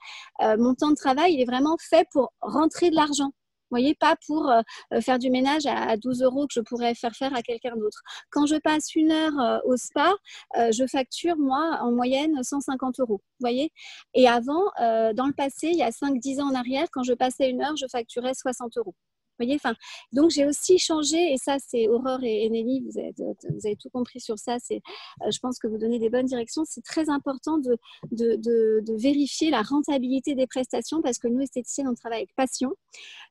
Mon temps de travail, il est vraiment fait pour rentrer de l'argent. Vous voyez, pas pour faire du ménage à 12 € que je pourrais faire à quelqu'un d'autre. Quand je passe 1 heure au spa, je facture, moi, en moyenne, 150 €. Vous voyez? Et avant, dans le passé, il y a 5-10 ans en arrière, quand je passais 1 heure, je facturais 60 €. Vous voyez, donc j'ai aussi changé, et ça c'est Aurore et Nelly, vous avez tout compris sur ça. Je pense que vous donnez des bonnes directions. C'est très important de vérifier la rentabilité des prestations parce que nous, esthéticiennes, on travaille avec passion,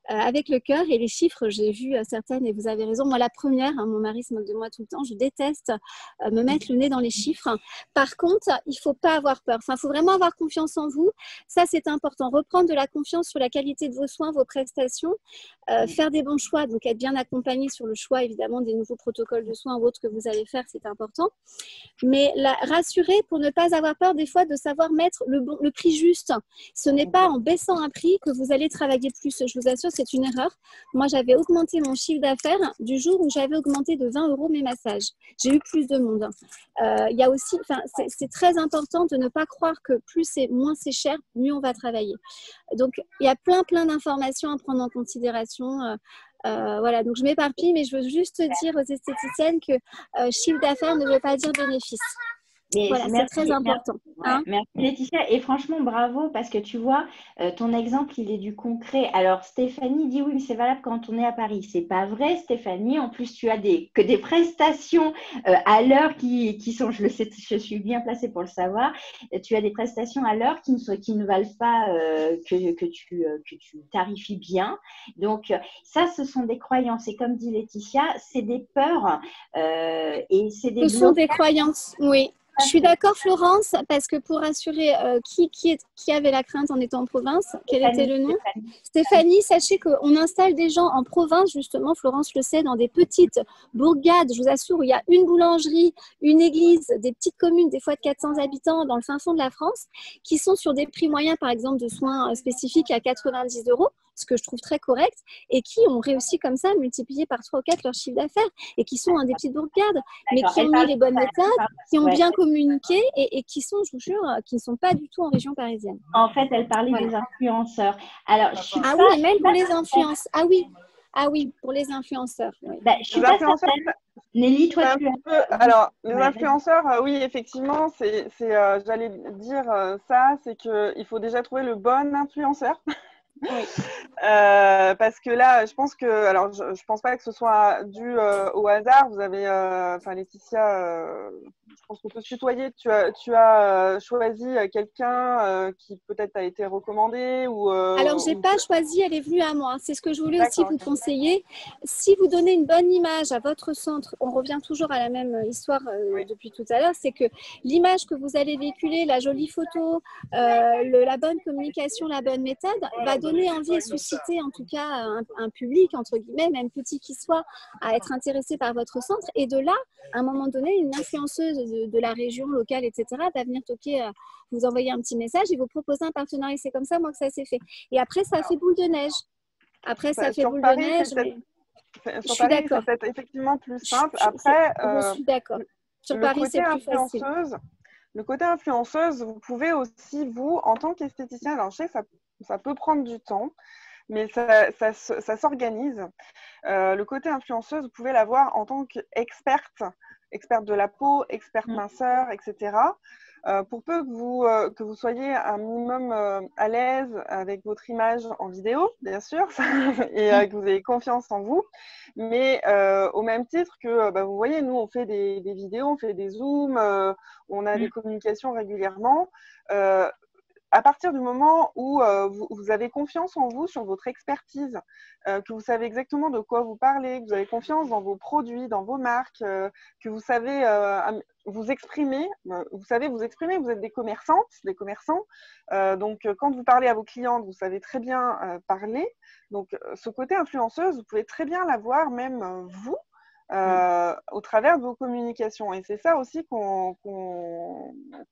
avec le cœur, et les chiffres, j'ai vu certaines et vous avez raison. Moi, la première, mon mari se moque de moi tout le temps, je déteste me mettre le nez dans les chiffres. Par contre, il ne faut pas avoir peur. Il faut vraiment avoir confiance en vous. Ça, c'est important. Reprendre de la confiance sur la qualité de vos soins, vos prestations. faire des bons choix, donc être bien accompagné sur le choix évidemment des nouveaux protocoles de soins ou autres que vous allez faire, c'est important. Mais rassurer pour ne pas avoir peur des fois de savoir mettre le prix juste. Ce n'est pas en baissant un prix que vous allez travailler plus. Je vous assure, c'est une erreur. Moi, j'avais augmenté mon chiffre d'affaires du jour où j'avais augmenté de 20 € mes massages. J'ai eu plus de monde. Il y a aussi, c'est très important de ne pas croire que moins c'est cher, mieux on va travailler. Donc, il y a plein d'informations à prendre en considération. Voilà, donc je m'éparpille, mais je veux juste dire aux esthéticiennes que chiffre d'affaires ne veut pas dire bénéfice. Mais voilà, c'est très important. Hein, merci Laetitia. Et franchement, bravo, parce que tu vois, ton exemple, il est du concret. Alors, Stéphanie dit oui, mais c'est valable quand on est à Paris. C'est pas vrai, Stéphanie. En plus, tu as des prestations à l'heure qui sont, je le sais, je suis bien placée pour le savoir. Tu as des prestations à l'heure qui ne valent pas que tu tarifies bien. Donc, ça, ce sont des croyances. Et comme dit Laetitia, c'est des peurs et c'est des ce sont des croyances, oui. Je suis d'accord, Florence, parce que pour rassurer qui avait la crainte en étant en province, quel était le nom? Stéphanie, sachez qu'on installe des gens en province, justement, Florence le sait, dans des petites bourgades, je vous assure, où il y a une boulangerie, une église, des petites communes, des fois de 400 habitants dans le fin fond de la France, qui sont sur des prix moyens, par exemple, de soins spécifiques à 90 €, ce que je trouve très correct, et qui ont réussi comme ça à multiplier par 3 ou 4 leur chiffre d'affaires, et qui sont dans des petites bourgades, mais qui ont mis les bonnes méthodes, qui ont bien communiqué, et qui sont, je vous jure, qui ne sont pas du tout en région parisienne. En fait, elle parlait des influenceurs. Alors, je suis oui, et même pour les influences. Ah oui, pour les influenceurs. Oui. Je suis pas certaine. Nelly, toi, tu as... Alors, les influenceurs, oui, effectivement, j'allais dire ça, c'est qu'il faut déjà trouver le bon influenceur. Oui. Parce que là, je pense que, alors, je pense pas que ce soit dû au hasard. Vous avez, Laetitia, je pense qu'on peut se tutoyer. Tu as choisi quelqu'un qui peut-être a été recommandé ou. Alors, j'ai pas choisi, elle est venue à moi. C'est ce que je voulais aussi vous conseiller. Si vous donnez une bonne image à votre centre, on revient toujours à la même histoire depuis tout à l'heure, c'est que l'image que vous allez véhiculer, la jolie photo, la bonne communication, la bonne méthode, va donner envie et susciter en tout cas un public, entre guillemets, même petit qu'il soit, à être intéressé par votre centre. Et de là, à un moment donné, une influenceuse de la région locale, etc., va venir toquer, vous envoyer un petit message et vous proposer un partenariat. C'est comme ça, moi, que ça s'est fait. Et après, ça fait boule de neige. Après, ça fait boule de neige. Je suis d'accord. C'est effectivement plus simple. Après, je suis d'accord. Sur Paris, c'est plus facile. Le côté influenceuse, vous pouvez aussi, vous, en tant qu'esthéticien, alors je sais que ça peut prendre du temps, mais ça s'organise. Le côté influenceuse, vous pouvez l'avoir en tant qu'experte, experte de la peau, experte minceur, etc. Pour peu que vous soyez un minimum à l'aise avec votre image en vidéo, bien sûr, et que vous ayez confiance en vous. Mais au même titre que, vous voyez, nous, on fait des vidéos, on fait des zooms, on a des communications régulièrement. À partir du moment où vous avez confiance en vous, sur votre expertise, que vous savez exactement de quoi vous parlez, que vous avez confiance dans vos produits, dans vos marques, que vous savez vous exprimer, vous êtes des commerçantes, des commerçants. Donc, quand vous parlez à vos clientes, vous savez très bien parler. Donc, ce côté influenceuse, vous pouvez très bien l'avoir, même vous, au travers de vos communications. Et c'est ça aussi qu'on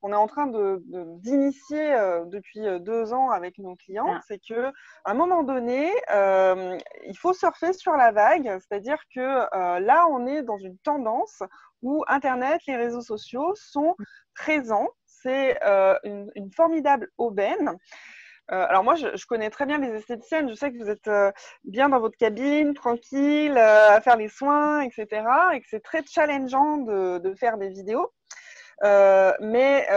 est en train d'initier depuis 2 ans avec nos clients. C'est qu'à un moment donné, il faut surfer sur la vague. C'est-à-dire que là, on est dans une tendance où Internet, les réseaux sociaux sont présents. C'est une formidable aubaine. Alors moi, je connais très bien les esthéticiennes. Je sais que vous êtes bien dans votre cabine, tranquille, à faire les soins, etc. Et que c'est très challengeant de faire des vidéos. Mais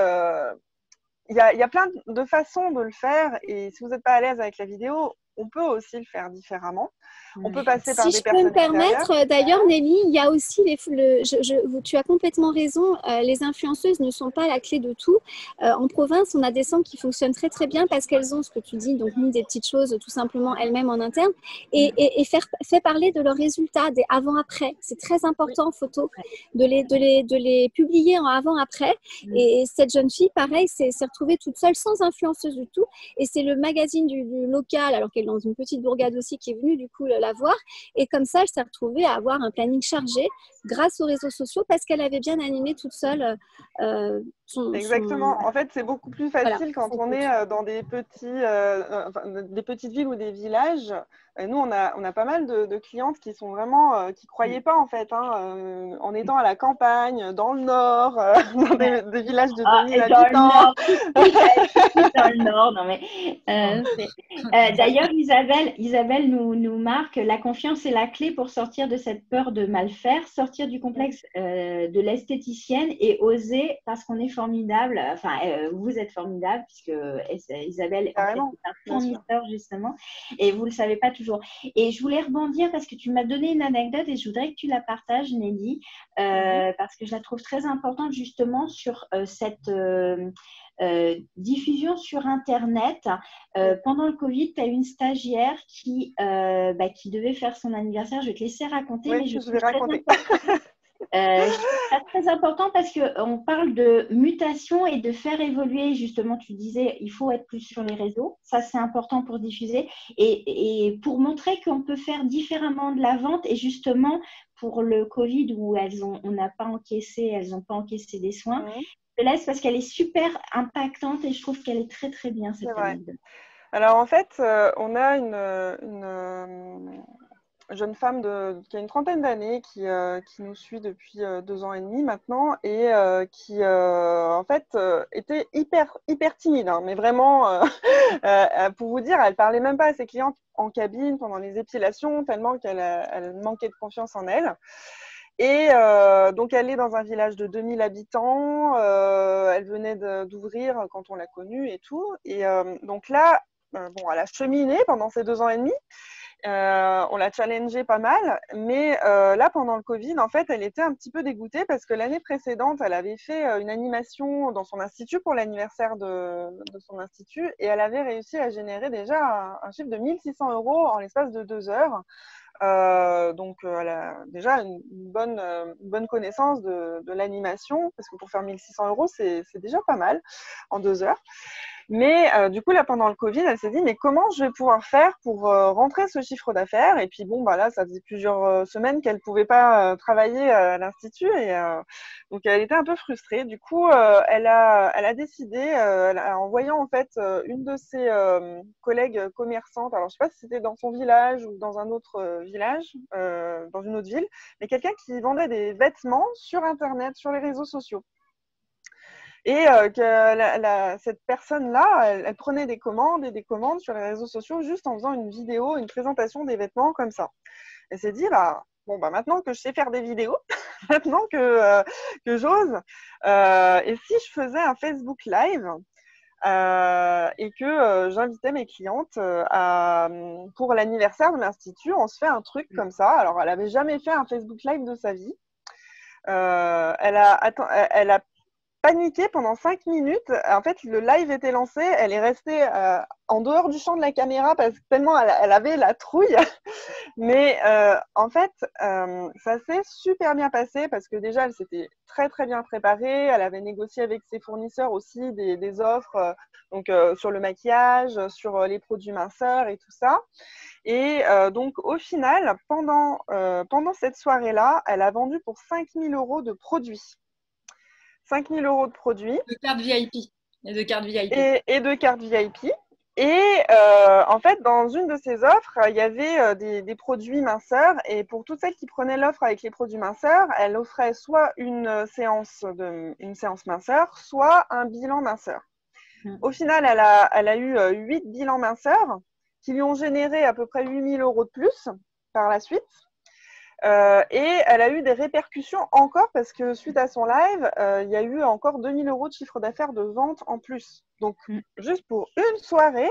il y a plein de façons de le faire. Et si vous n'êtes pas à l'aise avec la vidéo, on peut aussi le faire différemment. On peut passer par des personnes. Si je peux me permettre, d'ailleurs, Nelly, il y a aussi tu as complètement raison. Les influenceuses ne sont pas la clé de tout. En province, on a des centres qui fonctionnent très très bien parce qu'elles ont ce que tu dis, donc mis des petites choses tout simplement elles-mêmes en interne et fait parler de leurs résultats, des avant-après. C'est très important en photo de les publier en avant-après. Et cette jeune fille, pareil, s'est retrouvée toute seule, sans influenceuse du tout. Et c'est le magazine du local, alors qu'elle est dans une petite bourgade aussi, qui est venue du coup la voir. Et comme ça, elle s'est retrouvée à avoir un planning chargé grâce aux réseaux sociaux parce qu'elle avait bien animé toute seule Exactement. En fait, c'est beaucoup plus facile voilà, quand on est dans des petites villes ou des villages. Et nous, on a pas mal de clientes qui sont vraiment qui croyaient pas en fait, hein, en étant à la campagne, dans le nord, dans des villages de 2000 habitants. Dans le nord, non mais d'ailleurs Isabelle nous marque: la confiance est la clé pour sortir de cette peur de mal faire, sortir du complexe de l'esthéticienne et oser parce qu'on est formidable. Enfin, vous êtes formidable puisque Isabelle en fait, est un fournisseur justement et vous le savez pas toujours. Et je voulais rebondir parce que tu m'as donné une anecdote et je voudrais que tu la partages, Nelly, parce que je la trouve très importante justement sur cette diffusion sur Internet. Pendant le Covid, tu as une stagiaire qui devait faire son anniversaire. Je vais te laisser raconter. Oui, mais je vais raconter. Je trouve ça très important parce qu'on parle de mutation et de faire évoluer. Justement, tu disais, il faut être plus sur les réseaux. Ça, c'est important pour diffuser et pour montrer qu'on peut faire différemment de la vente. Et justement, pour le Covid où elles n'ont pas encaissé des soins, je te laisse parce qu'elle est super impactante et je trouve qu'elle est très, très bien, cette anecdote. Alors, en fait, on a une jeune femme qui a une trentaine d'années qui nous suit depuis 2 ans et demi maintenant et qui en fait était hyper timide, hein, mais vraiment pour vous dire, elle parlait même pas à ses clientes en cabine pendant les épilations tellement qu'elle manquait de confiance en elle. Et donc elle est dans un village de 2000 habitants, elle venait d'ouvrir quand on l'a connue et tout, et donc là elle a cheminé pendant ces 2 ans et demi. On l'a challengée pas mal, mais là, pendant le Covid, en fait, elle était un petit peu dégoûtée parce que l'année précédente, elle avait fait une animation dans son institut pour l'anniversaire de son institut et elle avait réussi à générer déjà un chiffre de 1 600 € en l'espace de 2 heures. Donc, elle a déjà une bonne connaissance de l'animation parce que pour faire 1 600 €, c'est déjà pas mal en 2 heures. Mais du coup, là, pendant le Covid, elle s'est dit, mais comment je vais pouvoir faire pour rentrer ce chiffre d'affaires? Et puis, bon, là, ça faisait plusieurs semaines qu'elle ne pouvait pas travailler à l'Institut. Et donc, elle était un peu frustrée. Du coup, elle a décidé, en voyant en fait une de ses collègues commerçantes, alors je ne sais pas si c'était dans son village ou dans un autre village, dans une autre ville, mais quelqu'un qui vendait des vêtements sur Internet, sur les réseaux sociaux. Et que cette personne-là, elle prenait des commandes et des commandes sur les réseaux sociaux juste en faisant une vidéo, une présentation des vêtements comme ça. Elle s'est dit, maintenant que je sais faire des vidéos, maintenant que j'ose, et si je faisais un Facebook Live et que j'invitais mes clientes pour l'anniversaire de l'Institut, on se fait un truc comme ça. Alors, elle n'avait jamais fait un Facebook Live de sa vie. Elle a paniqué pendant 5 minutes. En fait, le live était lancé. Elle est restée en dehors du champ de la caméra parce que tellement elle avait la trouille. Mais en fait, ça s'est super bien passé parce que déjà, elle s'était très, très bien préparée. Elle avait négocié avec ses fournisseurs aussi des offres donc, sur le maquillage, sur les produits minceurs et tout ça. Et donc, au final, pendant cette soirée-là, elle a vendu pour 5 000 € de produits. 5 000 € de produits. De cartes VIP. Et de cartes VIP. Et de cartes VIP. Et en fait, dans une de ces offres, il y avait des produits minceurs. Et pour toutes celles qui prenaient l'offre avec les produits minceurs, elle offrait soit une séance minceur, soit un bilan minceur. Au final, elle a eu 8 bilans minceurs qui lui ont généré à peu près 8 000 € de plus par la suite. Et elle a eu des répercussions encore parce que suite à son live, il y a eu encore 2 000 € de chiffre d'affaires de vente en plus. Donc, juste pour une soirée,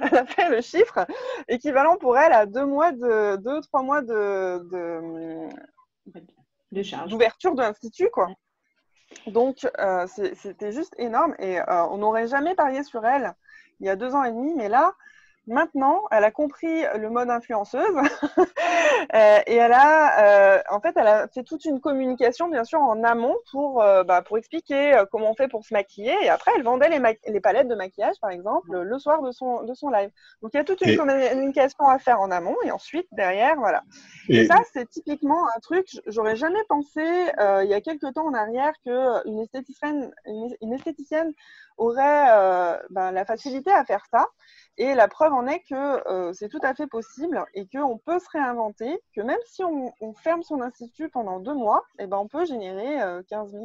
elle a fait le chiffre équivalent pour elle à 2-3 mois de charge d'ouverture de l'Institut, quoi. Donc, c'était juste énorme et on n'aurait jamais parié sur elle il y a 2 ans et demi, mais là, Maintenant, elle a compris le mode influenceuse et elle a fait toute une communication, bien sûr, en amont pour expliquer comment on fait pour se maquiller. Et après, elle vendait les palettes de maquillage, par exemple, le soir de son live. Donc, il y a toute une communication à faire en amont et ensuite, derrière, voilà. Et ça, c'est typiquement un truc, j'aurais jamais pensé il y a quelques temps en arrière qu'une esthéticienne aurait la facilité à faire ça. Et la preuve en est que c'est tout à fait possible et qu'on peut se réinventer, que même si on ferme son institut pendant 2 mois, eh ben on peut générer 15 000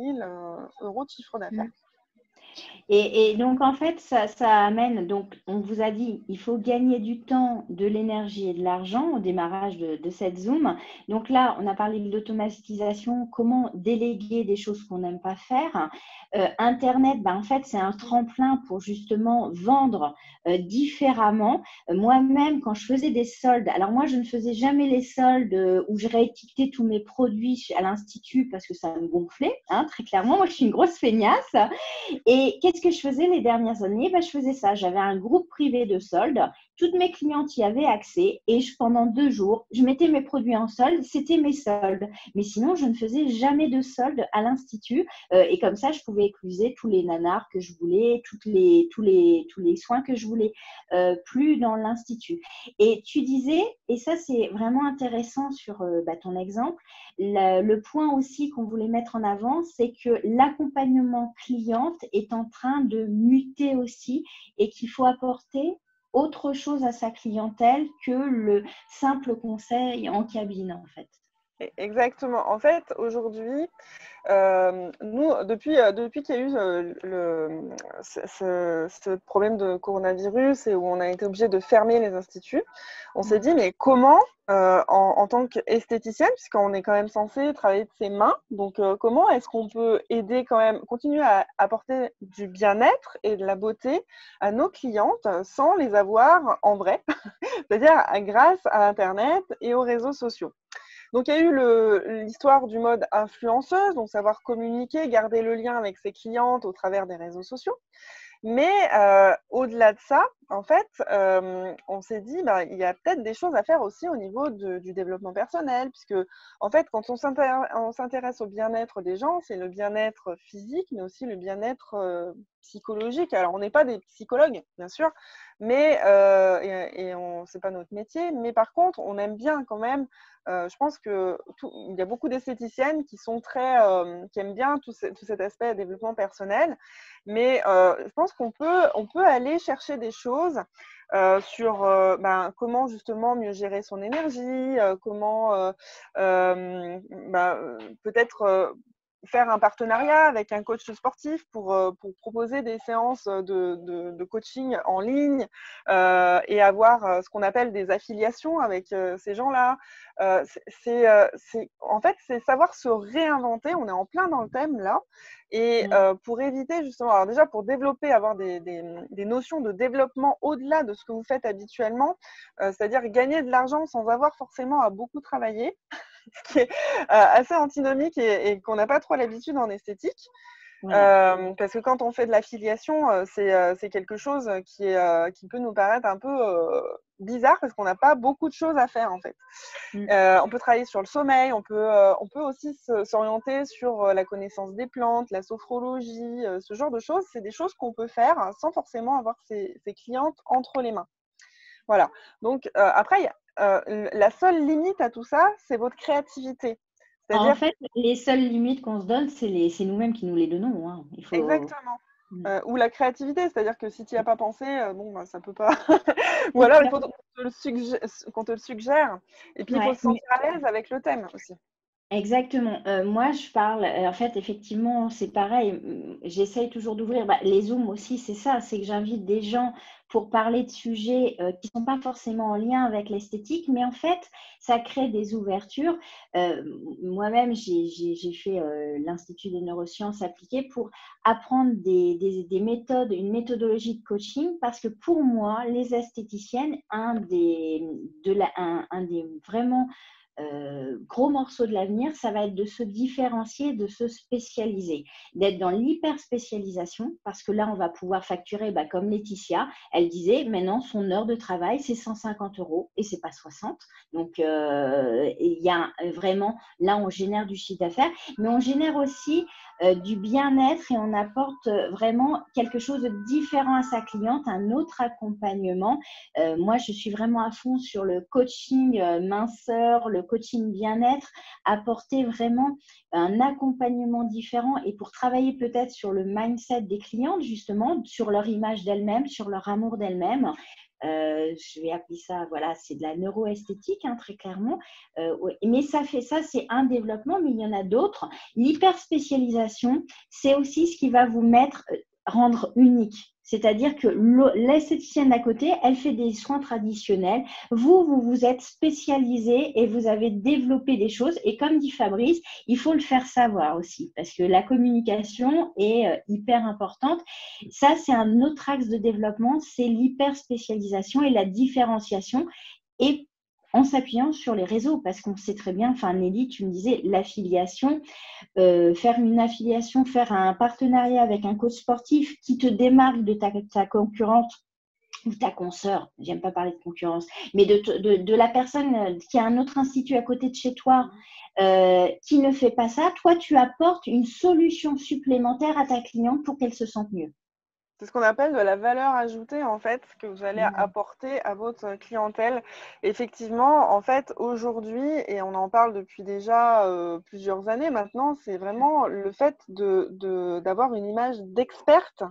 euros de chiffre d'affaires. Et donc, en fait, ça amène, donc, on vous a dit, il faut gagner du temps, de l'énergie et de l'argent au démarrage de cette Zoom. Donc là, on a parlé de l'automatisation, comment déléguer des choses qu'on n'aime pas faire. Internet, en fait, c'est un tremplin pour justement vendre différemment. Moi-même, quand je faisais des soldes, alors moi, je ne faisais jamais les soldes où je réétiquetais tous mes produits à l'Institut parce que ça me gonflait, très clairement. Moi, je suis une grosse feignasse. Et qu'est-ce que je faisais les dernières années? Je faisais ça. J'avais un groupe privé de soldes. Toutes mes clientes y avaient accès et pendant 2 jours, je mettais mes produits en solde. C'était mes soldes. Mais sinon, je ne faisais jamais de soldes à l'Institut. Et comme ça, je pouvais écluser tous les nanars que je voulais, tous les soins que je voulais, plus dans l'Institut. Et tu disais, et ça, c'est vraiment intéressant sur ton exemple, le point aussi qu'on voulait mettre en avant, c'est que l'accompagnement cliente est en train de muter aussi et qu'il faut apporter autre chose à sa clientèle que le simple conseil en cabine, en fait. Exactement. En fait, aujourd'hui, nous, depuis qu'il y a eu ce problème de coronavirus et où on a été obligé de fermer les instituts, on s'est dit, mais comment, en tant qu'esthéticienne, puisqu'on est quand même censé travailler de ses mains, donc comment est-ce qu'on peut aider quand même, continuer à apporter du bien-être et de la beauté à nos clientes sans les avoir en vrai, c'est-à-dire grâce à Internet et aux réseaux sociaux. Donc, il y a eu l'histoire du mode influenceuse, donc savoir communiquer, garder le lien avec ses clientes au travers des réseaux sociaux. Mais au-delà de ça, en fait, on s'est dit, il y a peut-être des choses à faire aussi au niveau du développement personnel, puisque en fait, quand on s'intéresse au bien-être des gens, c'est le bien-être physique, mais aussi le bien-être psychologique. Alors, on n'est pas des psychologues, bien sûr, mais c'est pas notre métier. Mais par contre, on aime bien quand même. Je pense il y a beaucoup d'esthéticiennes qui sont qui aiment bien tout cet aspect développement personnel. Mais je pense qu'on peut aller chercher des choses sur comment justement mieux gérer son énergie, comment peut-être faire un partenariat avec un coach sportif pour proposer des séances de coaching en ligne et avoir ce qu'on appelle des affiliations avec ces gens-là. En fait, c'est savoir se réinventer. On est en plein dans le thème là. Et pour éviter justement, alors déjà pour développer, avoir des notions de développement au-delà de ce que vous faites habituellement, c'est-à-dire gagner de l'argent sans avoir forcément à beaucoup travailler, ce qui est assez antinomique et qu'on n'a pas trop l'habitude en esthétique. Parce que quand on fait de l'affiliation, c'est quelque chose qui peut nous paraître un peu bizarre parce qu'on n'a pas beaucoup de choses à faire en fait. On peut travailler sur le sommeil, on peut aussi s'orienter sur la connaissance des plantes, la sophrologie, ce genre de choses. C'est des choses qu'on peut faire sans forcément avoir ses clientes entre les mains. Voilà. Donc après, la seule limite à tout ça, c'est votre créativité. En fait, les seules limites qu'on se donne, c'est nous-mêmes qui nous les donnons. Exactement. Ou la créativité, c'est-à-dire que si tu n'y as pas pensé, ça peut pas. Ou alors, il faut qu'on te le suggère. Et puis, il faut se sentir à l'aise avec le thème aussi. Exactement. Moi, je parle, en fait, effectivement, c'est pareil. J'essaye toujours d'ouvrir. Les Zooms aussi, c'est ça, c'est que j'invite des gens pour parler de sujets qui ne sont pas forcément en lien avec l'esthétique, mais en fait, ça crée des ouvertures. Moi-même, j'ai fait l'Institut des neurosciences appliquées pour apprendre des méthodes, une méthodologie de coaching, parce que pour moi, les esthéticiennes, un des vraiment gros morceau de l'avenir, ça va être de se différencier, de se spécialiser, d'être dans l'hyper-spécialisation, parce que là, on va pouvoir facturer, comme Laetitia, elle disait, maintenant, son heure de travail, c'est 150 € et c'est pas 60. Donc, il y a vraiment, là, on génère du chiffre d'affaires, mais on génère aussi du bien-être et on apporte vraiment quelque chose de différent à sa cliente, un autre accompagnement. Moi, je suis vraiment à fond sur le coaching minceur, le coaching bien-être, apporter vraiment un accompagnement différent et pour travailler peut-être sur le mindset des clientes, justement, sur leur image d'elles-mêmes, sur leur amour d'elles-mêmes. Je vais appeler ça, voilà, c'est de la neuroesthétique, très clairement. Mais ça, c'est un développement, mais il y en a d'autres. L'hyperspécialisation, c'est aussi ce qui va vous rendre unique. C'est-à-dire que l'esthéticienne d'à côté, elle fait des soins traditionnels. Vous êtes spécialisé et vous avez développé des choses. Et comme dit Fabrice, il faut le faire savoir aussi parce que la communication est hyper importante. Ça, c'est un autre axe de développement, c'est l'hyper-spécialisation et la différenciation. Et en s'appuyant sur les réseaux, parce qu'on sait très bien, Nelly, tu me disais, l'affiliation, faire une affiliation, faire un partenariat avec un coach sportif qui te démarque de ta concurrente ou ta consoeur, j'aime pas parler de concurrence, mais de la personne qui a un autre institut à côté de chez toi, qui ne fait pas ça, toi, tu apportes une solution supplémentaire à ta cliente pour qu'elle se sente mieux. C'est ce qu'on appelle de la valeur ajoutée, en fait, que vous allez apporter à votre clientèle. Effectivement, en fait, aujourd'hui, et on en parle depuis déjà plusieurs années maintenant, c'est vraiment le fait d'avoir une image d'experte.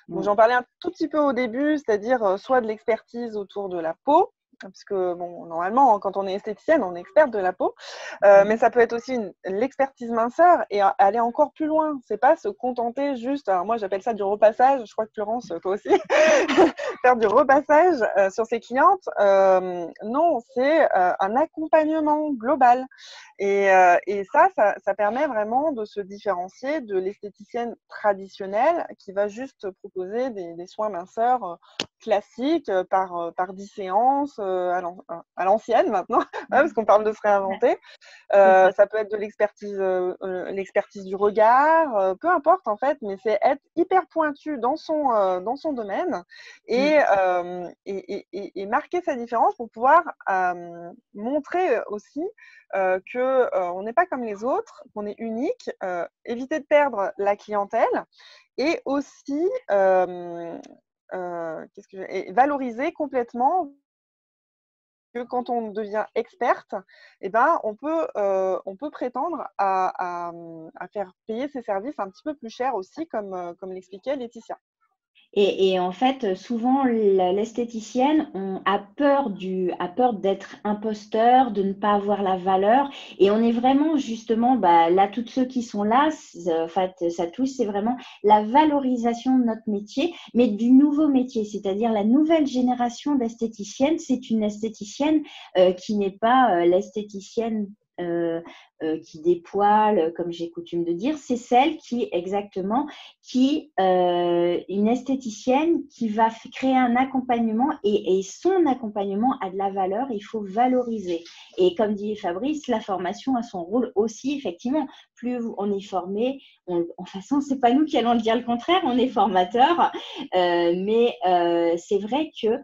Donc, j'en parlais un tout petit peu au début, c'est-à-dire soit de l'expertise autour de la peau, parce que normalement, quand on est esthéticienne, on est experte de la peau, mais ça peut être aussi l'expertise minceur et aller encore plus loin. C'est pas se contenter juste, alors moi j'appelle ça du repassage, je crois que Florence, toi aussi, faire du repassage sur ses clientes. Non, c'est un accompagnement global. Et ça permet vraiment de se différencier de l'esthéticienne traditionnelle qui va juste proposer des soins minceurs classiques par 10 séances à l'ancienne maintenant, parce qu'on parle de se réinventer. Ça peut être de l'expertise du regard, peu importe en fait, mais c'est être hyper pointu dans son domaine et marquer sa différence pour pouvoir montrer aussi qu'on n'est pas comme les autres, qu'on est unique, éviter de perdre la clientèle et aussi valoriser complètement que quand on devient experte, on peut prétendre à faire payer ses services un petit peu plus cher aussi, comme l'expliquait Laetitia. Et en fait, souvent, l'esthéticienne a peur d'être imposteur, de ne pas avoir la valeur. Et on est vraiment, justement, là, toutes ceux qui sont là, en fait, ça touche, c'est vraiment la valorisation de notre métier, mais du nouveau métier, c'est-à-dire la nouvelle génération d'esthéticiennes. C'est une esthéticienne qui n'est pas l'esthéticienne qui dépoile, comme j'ai coutume de dire, c'est celle une esthéticienne qui va créer un accompagnement et son accompagnement a de la valeur, il faut valoriser. Et comme dit Fabrice, la formation a son rôle aussi, effectivement. Plus on est formé, en façon, c'est pas nous qui allons le dire le contraire, on est formateur, mais c'est vrai que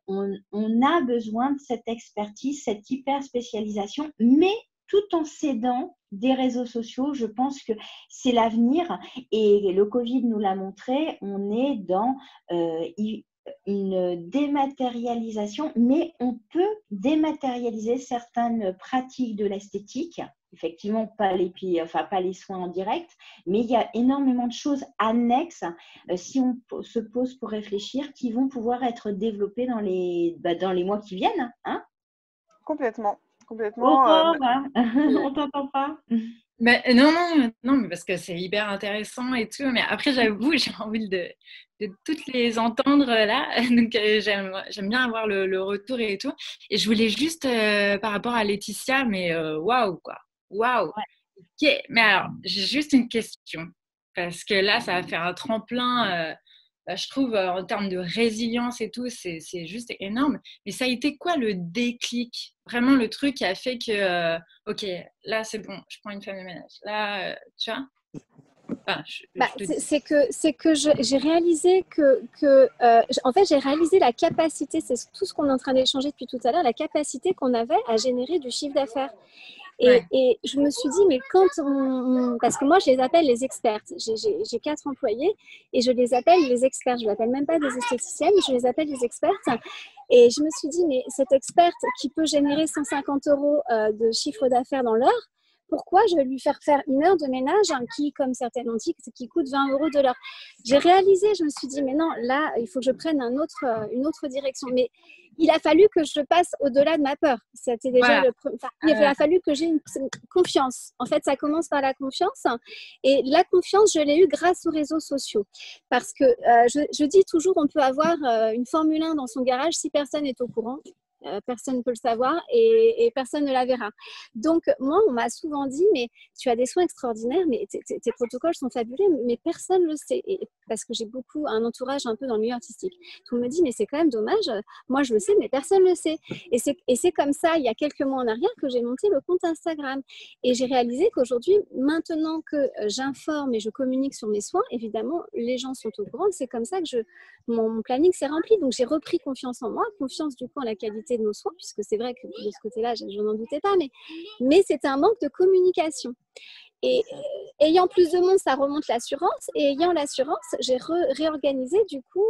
on a besoin de cette expertise, cette hyper spécialisation, mais tout en s'aidant des réseaux sociaux. Je pense que c'est l'avenir et le Covid nous l'a montré, on est dans une dématérialisation, mais on peut dématérialiser certaines pratiques de l'esthétique. Effectivement, pas les soins en direct, mais il y a énormément de choses annexes, si on se pose pour réfléchir, qui vont pouvoir être développées dans les mois qui viennent. Complètement. On t'entend pas. Mais non, mais parce que c'est hyper intéressant et tout. Mais après, j'avoue, j'ai envie de toutes les entendre là. Donc, j'aime bien avoir le retour et tout. Et je voulais juste, par rapport à Laetitia, mais waouh, quoi. Waouh. Ouais. Okay. Mais alors, j'ai juste une question. Parce que là, ça va faire un tremplin je trouve, en termes de résilience et tout, c'est juste énorme. Mais ça a été quoi le déclic? Vraiment le truc qui a fait que, ok, là, c'est bon, je prends une femme de ménage. Là, tu vois? Enfin, c'est que j'ai réalisé en fait, j'ai réalisé la capacité, c'est tout ce qu'on est en train d'échanger depuis tout à l'heure, la capacité qu'on avait à générer du chiffre d'affaires. Et je me suis dit, mais parce que moi, je les appelle les expertes. J'ai 4 employés et je les appelle les experts. Je ne les appelle même pas des esthéticiennes, je les appelle des expertes. Et je me suis dit, mais cette experte qui peut générer 150 € de chiffre d'affaires dans l'heure, pourquoi je vais lui faire 1 heure de ménage qui, comme certaines ont dit, qui coûte 20 € de l'heure? J'ai réalisé, je me suis dit, mais non, là, il faut que je prenne une autre direction. Mais il a fallu que je passe au-delà de ma peur. C'était déjà il a fallu que j'ai une confiance. En fait, ça commence par la confiance. Et la confiance, je l'ai eue grâce aux réseaux sociaux. Parce que je dis toujours, on peut avoir une Formule 1 dans son garage si personne n'est au courant. Personne ne peut le savoir et personne ne la verra. Donc, moi, on m'a souvent dit, mais tu as des soins extraordinaires, mais tes protocoles sont fabuleux, mais personne ne le sait. Parce que j'ai un entourage un peu dans le milieu artistique. Tout le monde me dit, mais c'est quand même dommage, moi je le sais, mais personne ne le sait. Et c'est comme ça, il y a quelques mois en arrière, que j'ai monté le compte Instagram. Et j'ai réalisé qu'aujourd'hui, maintenant que j'informe et je communique sur mes soins, évidemment, les gens sont au courant. C'est comme ça que mon planning s'est rempli. Donc, j'ai repris confiance en moi, confiance du coup en la qualité de nos soins, puisque c'est vrai que de ce côté-là, je n'en doutais pas, mais c'était un manque de communication. Et ayant plus de monde, ça remonte l'assurance. Et ayant l'assurance, j'ai réorganisé du coup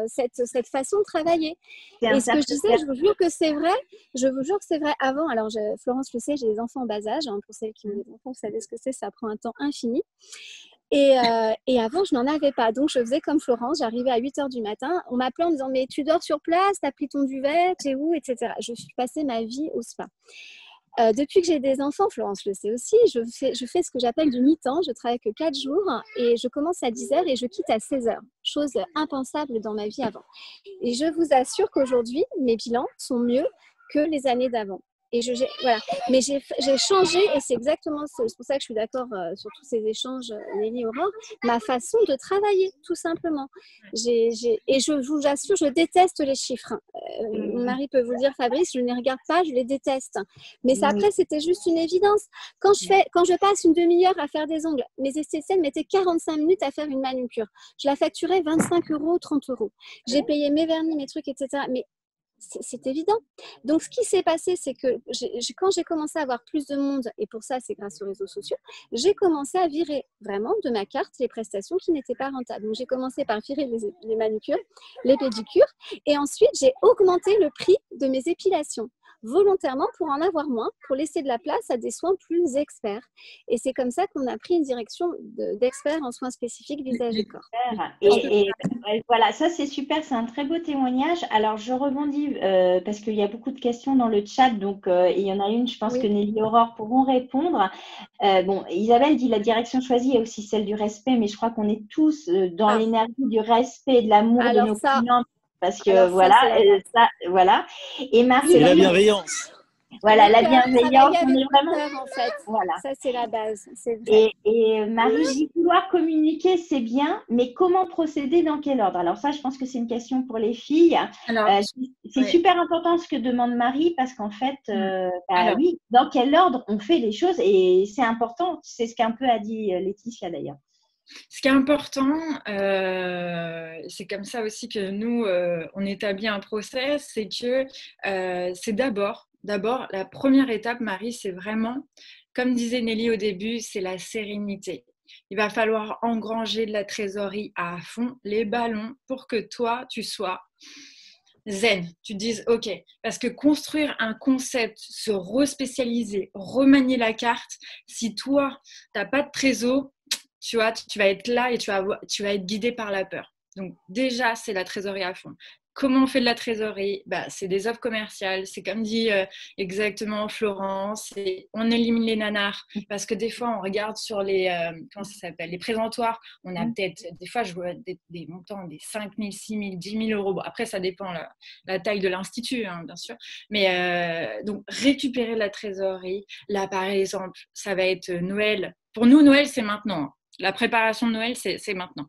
cette façon de travailler. Et ce que je disais, je vous jure que c'est vrai. Je vous jure que c'est vrai. Avant, alors Florence le sait, j'ai des enfants en bas âge. Pour celles qui ont des enfants, vous savez ce que c'est, ça prend un temps infini. Et avant, je n'en avais pas. Donc, je faisais comme Florence. J'arrivais à 8 h du matin. On m'appelait en me disant, mais tu dors sur place, tu as pris ton duvet, tu es où, etc. Je suis passée ma vie au spa. Depuis que j'ai des enfants, Florence le sait aussi, je fais ce que j'appelle du mi-temps. Je travaille que 4 jours et je commence à 10 h et je quitte à 16 h. Chose impensable dans ma vie avant. Et je vous assure qu'aujourd'hui, mes bilans sont mieux que les années d'avant. Et voilà. Mais j'ai changé, et c'est exactement c'est pour ça que je suis d'accord sur tous ces échanges, Nelly, Aurore, ma façon de travailler, tout simplement. Et je vous assure, je déteste les chiffres. Mon mari peut vous le dire, Fabrice, je ne les regarde pas, je les déteste. Mais après, c'était juste une évidence. Quand je passe une demi-heure à faire des ongles, mes esthéticiennes mettaient 45 minutes à faire une manucure. Je la facturais 25 €, 30 €. J'ai payé mes vernis, mes trucs, etc. Mais c'est évident. Donc, ce qui s'est passé, c'est que quand j'ai commencé à avoir plus de monde, et pour ça, c'est grâce aux réseaux sociaux, j'ai commencé à virer vraiment de ma carte les prestations qui n'étaient pas rentables. Donc, j'ai commencé par virer les manucures, les pédicures, et ensuite, j'ai augmenté le prix de mes épilations volontairement pour en avoir moins, pour laisser de la place à des soins plus experts. Et c'est comme ça qu'on a pris une direction d'experts en soins spécifiques visage et corps. Et voilà, ça c'est super, c'est un très beau témoignage. Alors je rebondis parce qu'il y a beaucoup de questions dans le chat, donc il y en a une, je pense que Nelly et Aurore pourront répondre. Bon, Isabelle dit la direction choisie est aussi celle du respect, mais je crois qu'on est tous dans l'énergie du respect et de l'amour de nos clients. Parce que voilà. Et Marie, c'est la bienveillance. Voilà, la bienveillance, on est vraiment. En fait. Voilà. Ça, c'est la base. Et Marie dit vouloir communiquer, c'est bien, mais comment procéder, dans quel ordre? Alors, ça, je pense que c'est une question pour les filles. C'est super important ce que demande Marie, parce qu'en fait, oui, dans quel ordre on fait les choses, et c'est important. C'est ce qu'un peu a dit Laetitia d'ailleurs. Ce qui est important, c'est comme ça aussi que nous, on établit un process, c'est que c'est d'abord, la première étape, Marie, c'est vraiment, comme disait Nelly au début, c'est la sérénité. Il va falloir engranger de la trésorerie à fond, les ballons, pour que toi, tu sois zen. Tu te dises, OK, parce que construire un concept, se respécialiser, remanier la carte, si toi, tu n'as pas de trésor, tu vois, tu vas être là et tu vas être guidé par la peur. Donc déjà, c'est la trésorerie à fond. Comment on fait de la trésorerie? C'est des offres commerciales. C'est comme dit exactement Florence. On élimine les nanars. Parce que des fois, on regarde sur les présentoirs. On a peut-être, des fois, je vois des montants, des 5 000, 6 000, 10 000 €. Bon, après, ça dépend la taille de l'institut, hein, bien sûr. Mais donc, récupérer la trésorerie. Là, par exemple, ça va être Noël. Pour nous, Noël, c'est maintenant. La préparation de Noël, c'est maintenant.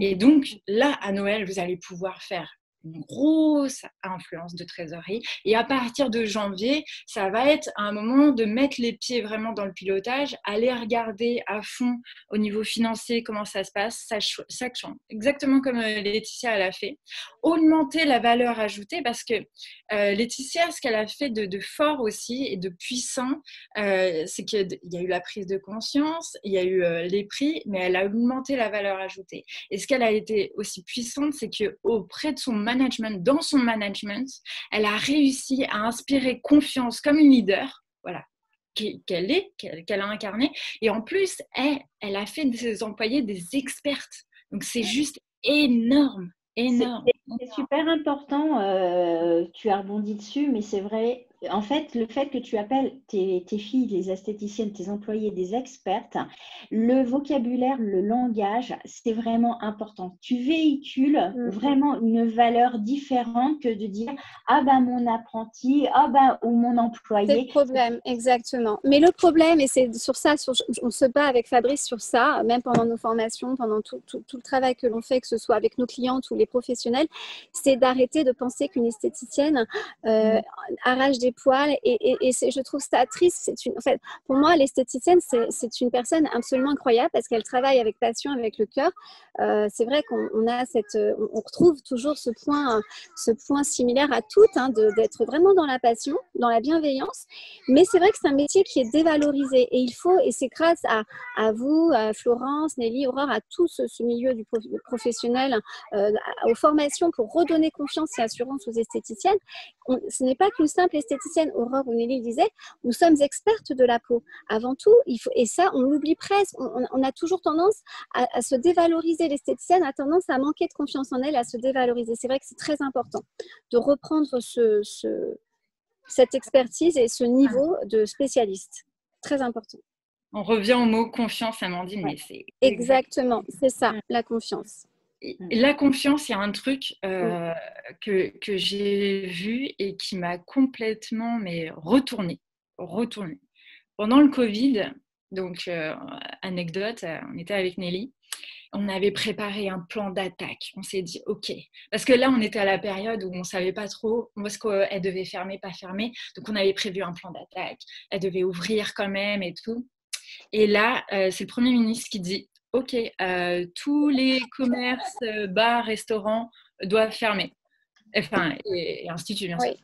Et donc, là, à Noël, vous allez pouvoir faire une grosse influence de trésorerie. Et à partir de janvier, ça va être un moment de mettre les pieds vraiment dans le pilotage, aller regarder à fond au niveau financier comment ça se passe, ça change. Exactement comme Laetitia l'a fait. Augmenter la valeur ajoutée parce que Laetitia, ce qu'elle a fait de fort aussi et de puissant, c'est qu'il y a eu la prise de conscience, il y a eu les prix, mais elle a augmenté la valeur ajoutée. Et ce qu'elle a été aussi puissante, c'est qu'auprès de son management, dans son management, elle a réussi à inspirer confiance comme une leader, voilà, qu'elle a incarnée. Et en plus, elle a fait de ses employés des expertes. Donc, c'est juste énorme. C'est super important, tu as rebondi dessus, mais c'est vrai. En fait, le fait que tu appelles tes filles, les esthéticiennes, tes employés des expertes, le vocabulaire, le langage, c'est vraiment important. Tu véhicules vraiment une valeur différente que de dire « Ah ben mon apprenti, ah ben ou mon employé ». C'est le problème, exactement. Mais le problème, et c'est sur ça, on se bat avec Fabrice sur ça, même pendant nos formations, pendant tout le travail que l'on fait, que ce soit avec nos clientes ou les professionnels, c'est d'arrêter de penser qu'une esthéticienne arrache des poils et je trouve ça triste. En fait, pour moi, l'esthéticienne, c'est une personne absolument incroyable parce qu'elle travaille avec passion, avec le cœur. C'est vrai qu'on a on retrouve toujours ce point similaire à toutes, hein, d'être vraiment dans la passion, dans la bienveillance. Mais c'est vrai que c'est un métier qui est dévalorisé et c'est grâce à vous, à Florence, Nelly, Aurore, à tout ce milieu du professionnel, aux formations pour redonner confiance et assurance aux esthéticiennes. Ce n'est pas qu'une simple esthéticienne, Aurore ou Nelly disait, nous sommes expertes de la peau. Avant tout, et ça, on l'oublie presque. On a toujours tendance à se dévaloriser. L'esthéticienne a tendance à manquer de confiance en elle, à se dévaloriser. C'est vrai que c'est très important de reprendre cette expertise et ce niveau de spécialiste. Très important. On revient au mot confiance, Amandine, mais c'est... Exactement, c'est ça, la confiance. La confiance, il y a un truc que j'ai vu et qui m'a complètement retournée. Pendant le Covid, donc anecdote, on était avec Nelly, on avait préparé un plan d'attaque. On s'est dit OK, parce que là on était à la période où on savait pas trop où est-ce qu'elle devait fermer, pas fermer, donc on avait prévu un plan d'attaque. Elle devait ouvrir quand même et tout. Et là, c'est le Premier ministre qui dit OK, tous les commerces, bars, restaurants doivent fermer. Enfin, et instituts, bien sûr.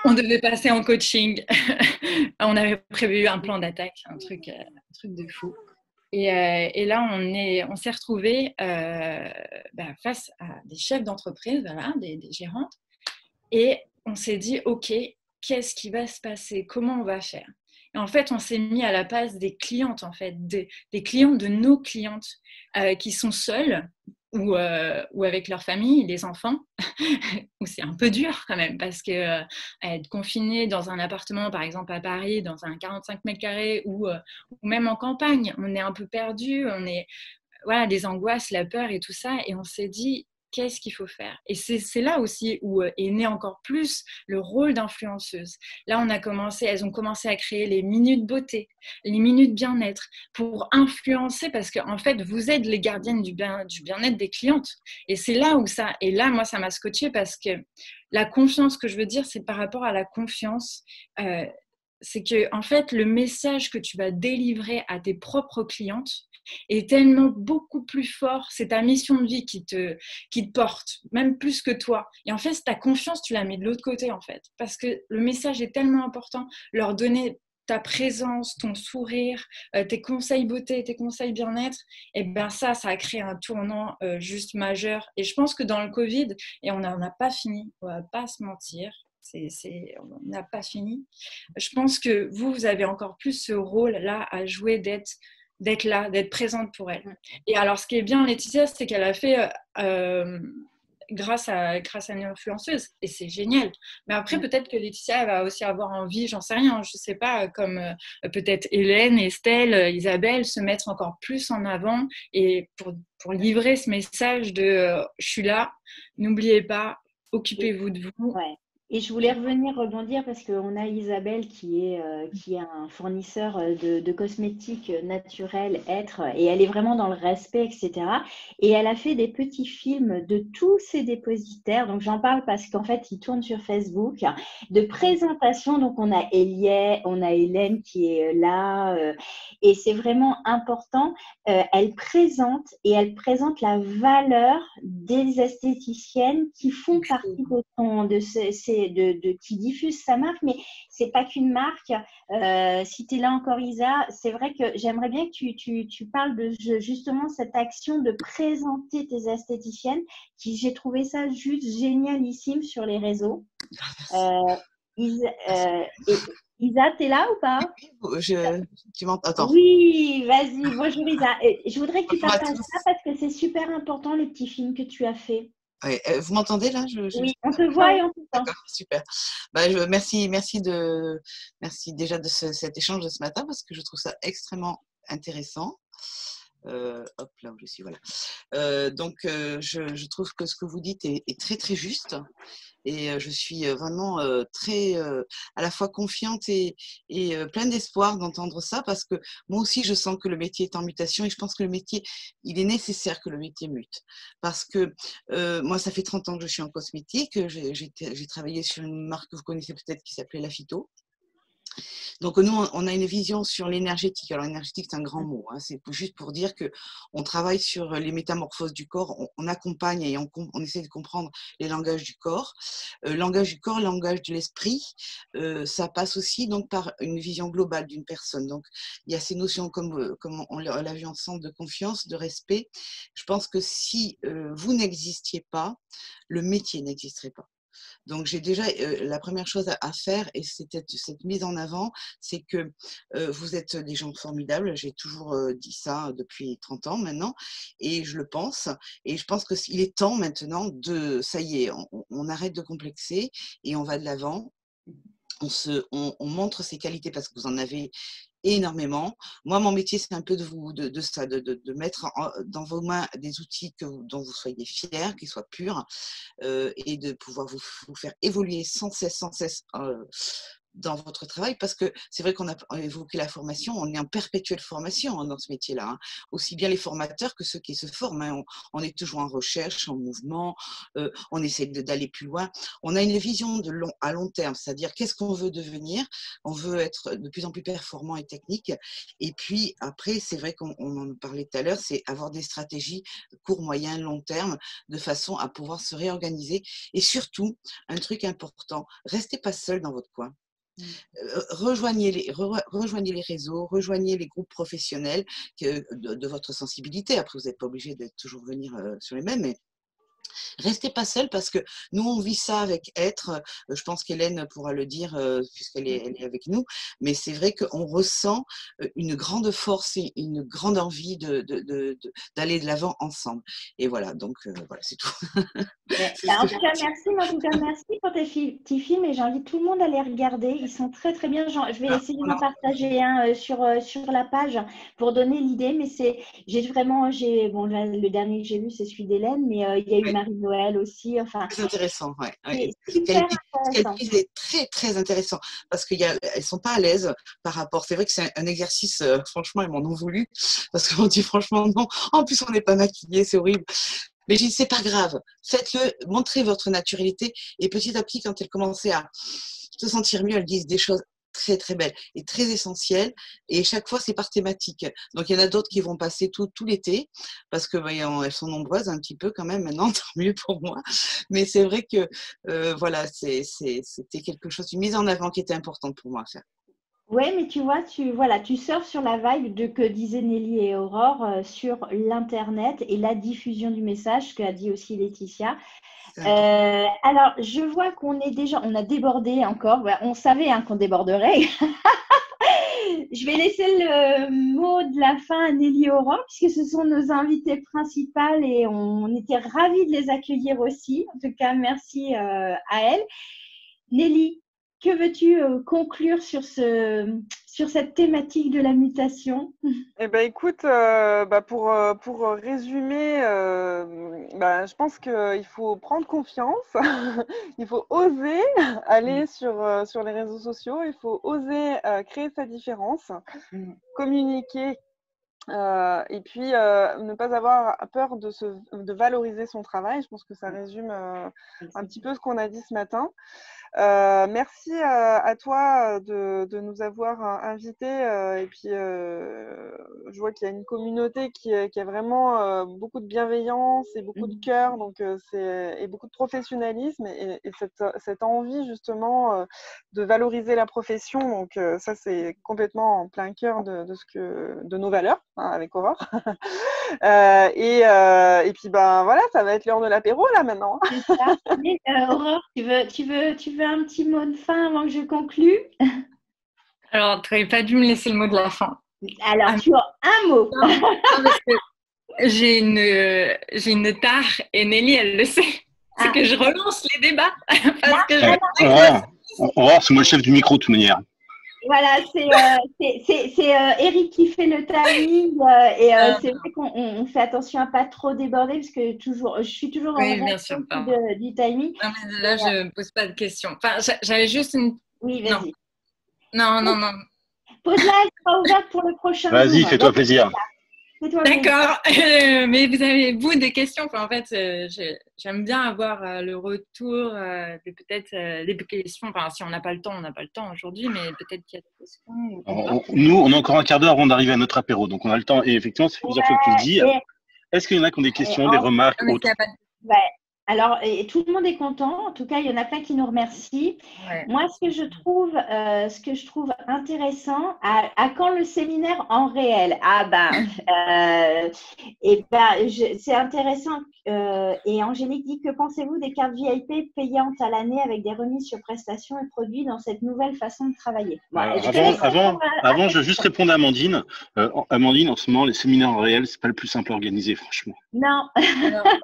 On devait passer en coaching. On avait prévu un plan d'attaque, un truc de fou. Et là, on s'est retrouvés face à des chefs d'entreprise, voilà, des gérantes. Et on s'est dit OK, qu'est-ce qui va se passer? Comment on va faire? Et en fait, on s'est mis à la place des clientes, en fait, des clientes de nos clientes qui sont seules ou avec leur famille, les enfants, où c'est un peu dur quand même, parce que être confiné dans un appartement, par exemple à Paris, dans un 45 mètres carrés ou même en campagne, on est un peu perdu, voilà, des angoisses, la peur et tout ça, et on s'est dit, qu'est-ce qu'il faut faire? Et c'est là aussi où est né encore plus le rôle d'influenceuse. Là, elles ont commencé à créer les minutes beauté, les minutes bien-être pour influencer parce qu'en fait, vous êtes les gardiennes du bien-être des clientes. Et c'est là où et là, moi, ça m'a scotché parce que la confiance que je veux dire, c'est par rapport à la confiance. C'est que, en fait, le message que tu vas délivrer à tes propres clientes est tellement beaucoup plus fort. C'est ta mission de vie qui te porte, même plus que toi. Et en fait, ta confiance, tu la mets de l'autre côté, en fait. Parce que le message est tellement important. Leur donner ta présence, ton sourire, tes conseils beauté, tes conseils bien-être, et bien ça a créé un tournant juste majeur. Et je pense que dans le Covid, et on n'en a pas fini, on ne va pas se mentir, on n'a pas fini. Je pense que vous avez encore plus ce rôle-là à jouer d'être là, d'être présente pour elle. Et alors, ce qui est bien, Laetitia, c'est qu'elle a fait grâce à une influenceuse, et c'est génial. Mais après, peut-être que Laetitia va aussi avoir envie, j'en sais rien, je sais pas, comme peut-être Hélène, Estelle, Isabelle, se mettre encore plus en avant et pour livrer ce message de je suis là, n'oubliez pas, occupez-vous de vous. Ouais. Et je voulais rebondir parce qu'on a Isabelle qui est un fournisseur de cosmétiques naturels, et elle est vraiment dans le respect, etc. Et elle a fait des petits films de tous ses dépositaires. Donc, j'en parle parce qu'en fait, ils tournent sur Facebook, de présentation. Donc, on a Hélène qui est là, et c'est vraiment important. Elle présente la valeur des esthéticiennes qui font partie qui diffusent sa marque, mais c'est pas qu'une marque. Si tu es là encore, Isa, c'est vrai que j'aimerais bien que tu parles de justement cette action de présenter tes esthéticiennes, j'ai trouvé ça juste génialissime sur les réseaux. Isa, tu es là ou pas? Tu m'entends? Attends. Oui, vas-y, bonjour Isa. Je voudrais que tu partages ça parce que c'est super important, les petits films que tu as fait. Ouais, vous m'entendez là? Oui, on te voit et on t'entend. D'accord, super. Merci déjà de cet échange de ce matin parce que je trouve ça extrêmement intéressant. Hop, là où je suis, voilà. Je trouve que ce que vous dites est très très juste et je suis vraiment très à la fois confiante et pleine d'espoir d'entendre ça parce que moi aussi je sens que le métier est en mutation et je pense que le métier, il est nécessaire que le métier mute parce que moi ça fait 30 ans que je suis en cosmétique, j'ai travaillé sur une marque que vous connaissez peut-être qui s'appelait Lafito. Donc, nous, on a une vision sur l'énergétique. Alors, l'énergétique, c'est un grand mot. Hein. C'est juste pour dire qu'on travaille sur les métamorphoses du corps. On accompagne et on essaie de comprendre les langages du corps. Langage du corps, langage de l'esprit, ça passe aussi donc, par une vision globale d'une personne. Donc, il y a ces notions, comme on l'a vu ensemble, de confiance, de respect. Je pense que si vous n'existiez pas, le métier n'existerait pas. Donc, j'ai déjà la première chose à faire, et c'était cette mise en avant, c'est que vous êtes des gens formidables. J'ai toujours dit ça depuis 30 ans maintenant, et je le pense. Et je pense qu'il est temps maintenant ça y est, on arrête de complexer et on va de l'avant. On montre ses qualités parce que vous en avez énormément. Moi, mon métier, c'est un peu de mettre dans vos mains des outils dont vous soyez fiers, qui soient purs, et de pouvoir vous faire évoluer sans cesse dans votre travail, parce que c'est vrai qu'on a évoqué la formation, on est en perpétuelle formation dans ce métier-là, hein. Aussi bien les formateurs que ceux qui se forment, hein. On est toujours en recherche, en mouvement, on essaie d'aller plus loin. On a une vision à long terme, c'est-à-dire qu'est-ce qu'on veut devenir, on veut être de plus en plus performant et technique, et puis après, c'est vrai qu'on en parlait tout à l'heure, c'est avoir des stratégies court, moyen, long terme, de façon à pouvoir se réorganiser, et surtout, un truc important, restez pas seul dans votre coin. Rejoignez les réseaux, rejoignez les groupes professionnels de votre sensibilité. Après, vous n'êtes pas obligé de toujours venir sur les mêmes, mais restez pas seul parce que nous, on vit ça avec être. Je pense qu'Hélène pourra le dire puisqu'elle est avec nous. Mais c'est vrai qu'on ressent une grande force et une grande envie d'aller de l'avant ensemble. Et voilà, donc voilà, c'est tout. En tout cas, merci pour tes petits films et j'invite tout le monde à les regarder. Ils sont très très bien. Je vais essayer d'en partager un sur la page pour donner l'idée. Mais le dernier que j'ai vu, c'est celui d'Hélène, mais il y a eu Marie-Noël aussi. Enfin, c'est intéressant, ouais. Ce qu'elle dit est très très intéressant parce qu'elles ne sont pas à l'aise par rapport. C'est vrai que c'est un exercice, franchement, ils m'en ont voulu parce qu'on dit franchement non. En plus, on n'est pas maquillé, c'est horrible. Mais j'ai dit, c'est pas grave, faites-le, montrez votre naturalité. Et petit à petit, quand elles commençaient à se sentir mieux, elles disent des choses très très belles et très essentielles. Et chaque fois, c'est par thématique. Donc, il y en a d'autres qui vont passer tout l'été parce que elles sont nombreuses un petit peu quand même maintenant, tant mieux pour moi. Mais c'est vrai que voilà, c'était quelque chose, une mise en avant qui était importante pour moi à faire. Oui, mais tu vois, tu surfes sur la vibe de que disaient Nelly et Aurore sur l'Internet et la diffusion du message, ce qu'a dit aussi Laetitia. Alors, je vois on a débordé encore. On savait qu'on déborderait. Je vais laisser le mot de la fin à Nelly et Aurore, puisque ce sont nos invités principales et on était ravis de les accueillir aussi. En tout cas, merci à elles. Nelly, que veux-tu conclure sur cette thématique de la mutation? Eh ben, écoute, pour résumer, je pense qu'il faut prendre confiance, il faut oser aller sur les réseaux sociaux, il faut oser créer sa différence, communiquer. Et puis, ne pas avoir peur de valoriser son travail. Je pense que ça résume un petit peu ce qu'on a dit ce matin. Merci à toi de nous avoir invités. Et puis, je vois qu'il y a une communauté qui a vraiment beaucoup de bienveillance et beaucoup de cœur, et beaucoup de professionnalisme et cette envie justement de valoriser la profession. Donc, ça, c'est complètement en plein cœur de nos valeurs, hein, avec Aurore. Et puis, voilà, ça va être l'heure de l'apéro là maintenant. C'est ça. Mais, Aurore, tu veux un petit mot de fin avant que je conclue? Alors, tu n'aurais pas dû me laisser le mot de la fin. Alors, tu as un mot. Non, parce que j'ai une tare et Nelly, elle le sait. C'est que je relance les débats. Parce que Aurore, c'est moi le chef du micro de toute manière. Voilà, c'est Eric qui fait le timing c'est vrai qu'on fait attention à pas trop déborder parce que je suis toujours dans du timing. Non, mais là, je ne pose pas de questions. Enfin, j'avais juste une… Oui, vas-y. Non. Pose-la, elle sera ouverte pour le prochain. Vas-y, fais-toi plaisir. D'accord, mais vous avez des questions. Enfin, en fait, j'aime bien avoir le retour de peut-être des questions. Enfin, si on n'a pas le temps, on n'a pas le temps aujourd'hui, mais peut-être qu'il y a des questions. Nous, on a encore un quart d'heure avant d'arriver à notre apéro, donc on a le temps. Et effectivement, c'est plusieurs fois que tu le dis. Est-ce qu'il y en a qui ont des questions, des remarques autres? Alors, tout le monde est content. En tout cas, il y en a plein qui nous remercient. Ouais. Moi, ce que je trouve intéressant, à quand le séminaire en réel? C'est intéressant. Et Angélique dit, que pensez-vous des cartes VIP payantes à l'année avec des remises sur prestations et produits dans cette nouvelle façon de travailler? Avant, je veux juste répondre à Amandine. Amandine, en ce moment, les séminaires en réel, c'est pas le plus simple à organiser, franchement. Non.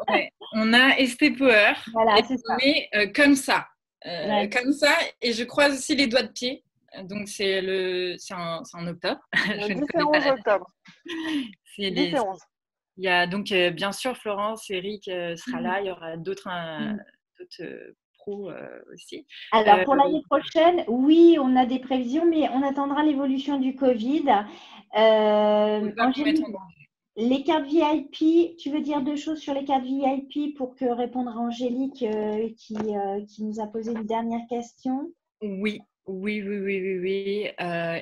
Ouais. On a ST Power, voilà, mais comme ça. Comme ça, et je croise aussi les doigts de pied. Donc, c'est en octobre. Le 10 et 11 octobre. C'est 10 et 11. Il y a donc, bien sûr, Florence, Eric sera là. Il y aura d'autres pros aussi. Alors, pour l'année prochaine, oui, on a des prévisions, mais on attendra l'évolution du Covid. Angélique, les cartes VIP, tu veux dire deux choses sur les cartes VIP pour répondre à Angélique qui nous a posé une dernière question? Oui.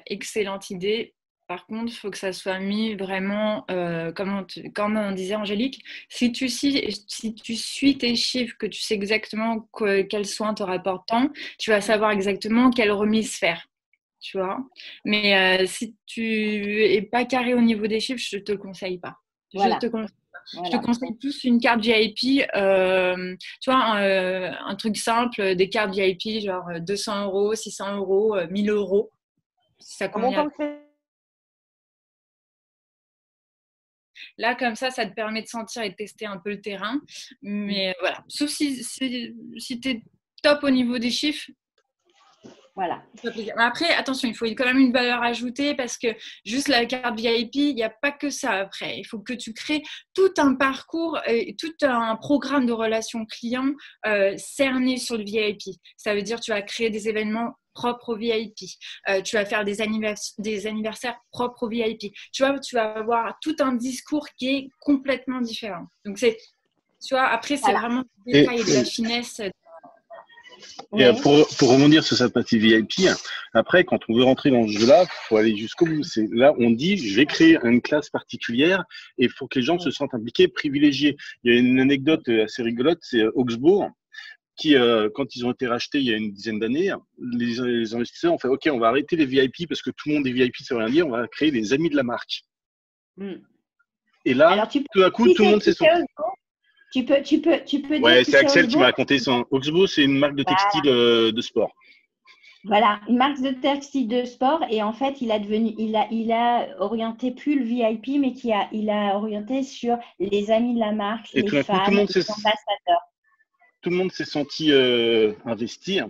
Excellente idée. Par contre, il faut que ça soit mis vraiment, comme on disait Angélique, si tu suis tes chiffres, que tu sais exactement quels soins te rapportent tant, tu vas savoir exactement quelle remise faire. Tu vois, mais si tu n'es pas carré au niveau des chiffres, je ne te le conseille pas. Voilà. Je te conseille plus une carte VIP, tu vois, un truc simple, des cartes VIP, genre 200 €, 600 €, 1000 €. Ça convient. Là, comme ça te permet de sentir et de tester un peu le terrain. Mais voilà, sauf si tu es top au niveau des chiffres. Voilà. Après, attention, il faut quand même une valeur ajoutée parce que juste la carte VIP, il n'y a pas que ça après. Il faut que tu crées tout un parcours, tout un programme de relations clients cerné sur le VIP. Ça veut dire que tu vas créer des événements propres au VIP. Tu vas faire des anniversaires propres au VIP. Tu vas avoir tout un discours qui est complètement différent. Donc, tu vois, après, c'est vraiment du détail et de la finesse. Et pour rebondir sur cette partie VIP, après, quand on veut rentrer dans ce jeu-là, il faut aller jusqu'au bout. Là, on dit, je vais créer une classe particulière et il faut que les gens se sentent impliqués, privilégiés. Il y a une anecdote assez rigolote, c'est Augsbourg, qui, quand ils ont été rachetés il y a une dizaine d'années, les investisseurs ont fait « Ok, on va arrêter les VIP parce que tout le monde est VIP, ça veut rien dire, on va créer des amis de la marque. » Et là, alors, tout à coup, tout le monde s'est senti… Tu peux dire. Ouais, c'est Axel qui m'a raconté son. Augsbourg, c'est une marque de textile de sport. Voilà, une marque de textile de sport et en fait, il a orienté plus le VIP, mais il a orienté sur les amis de la marque, et les fans, les ambassadeurs. Tout le monde s'est senti investi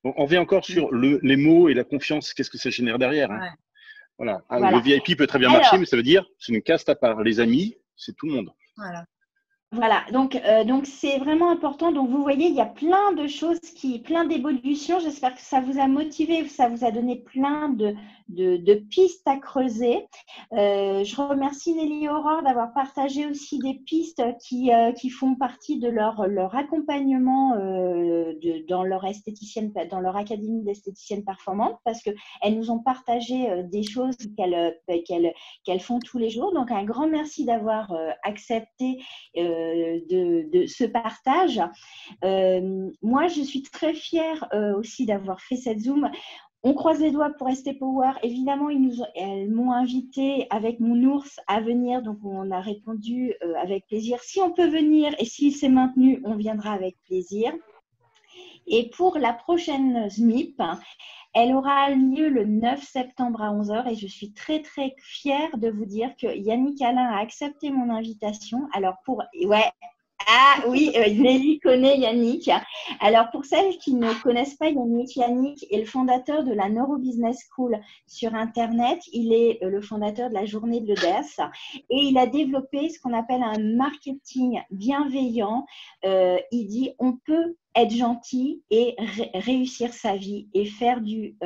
Donc, on revient encore sur les mots et la confiance, qu'est-ce que ça génère derrière, hein. Ouais. Voilà. Voilà. Le VIP peut très bien marcher, mais ça veut dire c'est une caste à part. Les amis, c'est tout le monde. Voilà. Voilà, donc c'est vraiment important. Donc vous voyez, il y a plein de choses, plein d'évolutions. J'espère que ça vous a motivé, ça vous a donné plein de pistes à creuser. Je remercie Nelly et Aurore d'avoir partagé aussi des pistes qui font partie de leur accompagnement dans leur esthéticienne, dans leur académie d'esthéticienne performante, parce qu'elles nous ont partagé des choses qu'elles font tous les jours. Donc un grand merci d'avoir accepté de ce partage. Moi, je suis très fière aussi d'avoir fait cette Zoom. On croise les doigts pour ST Power. Évidemment, elles m'ont invité avec mon ours à venir, donc on a répondu avec plaisir. Si on peut venir et s'il s'est maintenu, on viendra avec plaisir. Et pour la prochaine ZMIP, elle aura lieu le 9 septembre à 11 h et je suis très très fière de vous dire que Yannick Alain a accepté mon invitation. Alors Nelly connaît Yannick. Alors pour celles qui ne connaissent pas Yannick, Yannick est le fondateur de la Neurobusiness School sur Internet. Il est le fondateur de la Journée de l'Audace et il a développé ce qu'on appelle un marketing bienveillant. Il dit on peut être gentil et réussir sa vie et faire du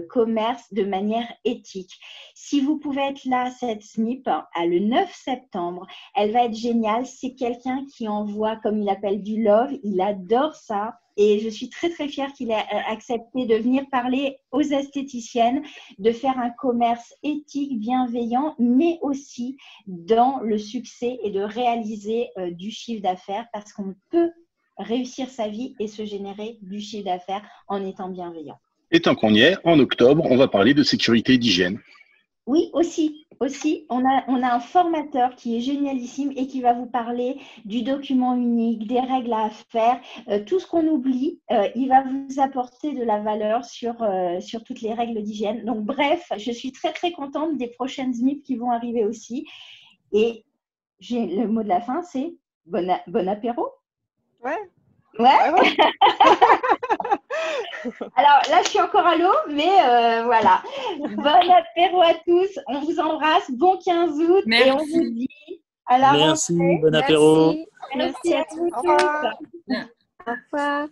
commerce de manière éthique. Si vous pouvez être là, cette SMIP, le 9 septembre, elle va être géniale. C'est quelqu'un qui envoie, comme il appelle, du love. Il adore ça. Et je suis très, très fière qu'il ait accepté de venir parler aux esthéticiennes, de faire un commerce éthique, bienveillant, mais aussi dans le succès et de réaliser du chiffre d'affaires parce qu'on peut réussir sa vie et se générer du chiffre d'affaires en étant bienveillant. Et tant qu'on y est, en octobre, on va parler de sécurité et d'hygiène. Oui, aussi, on a un formateur qui est génialissime et qui va vous parler du document unique, des règles à faire, tout ce qu'on oublie, il va vous apporter de la valeur sur toutes les règles d'hygiène. Donc bref, je suis très très contente des prochaines ZMIP qui vont arriver aussi. Et le mot de la fin, c'est bon apéro. Ouais. Ouais. Alors là, je suis encore à l'eau, mais voilà. Bon apéro à tous. On vous embrasse. Bon 15 août. Merci. Et on vous dit à la Merci, rentrée. bon apéro. Merci à tous. Au revoir. Au revoir.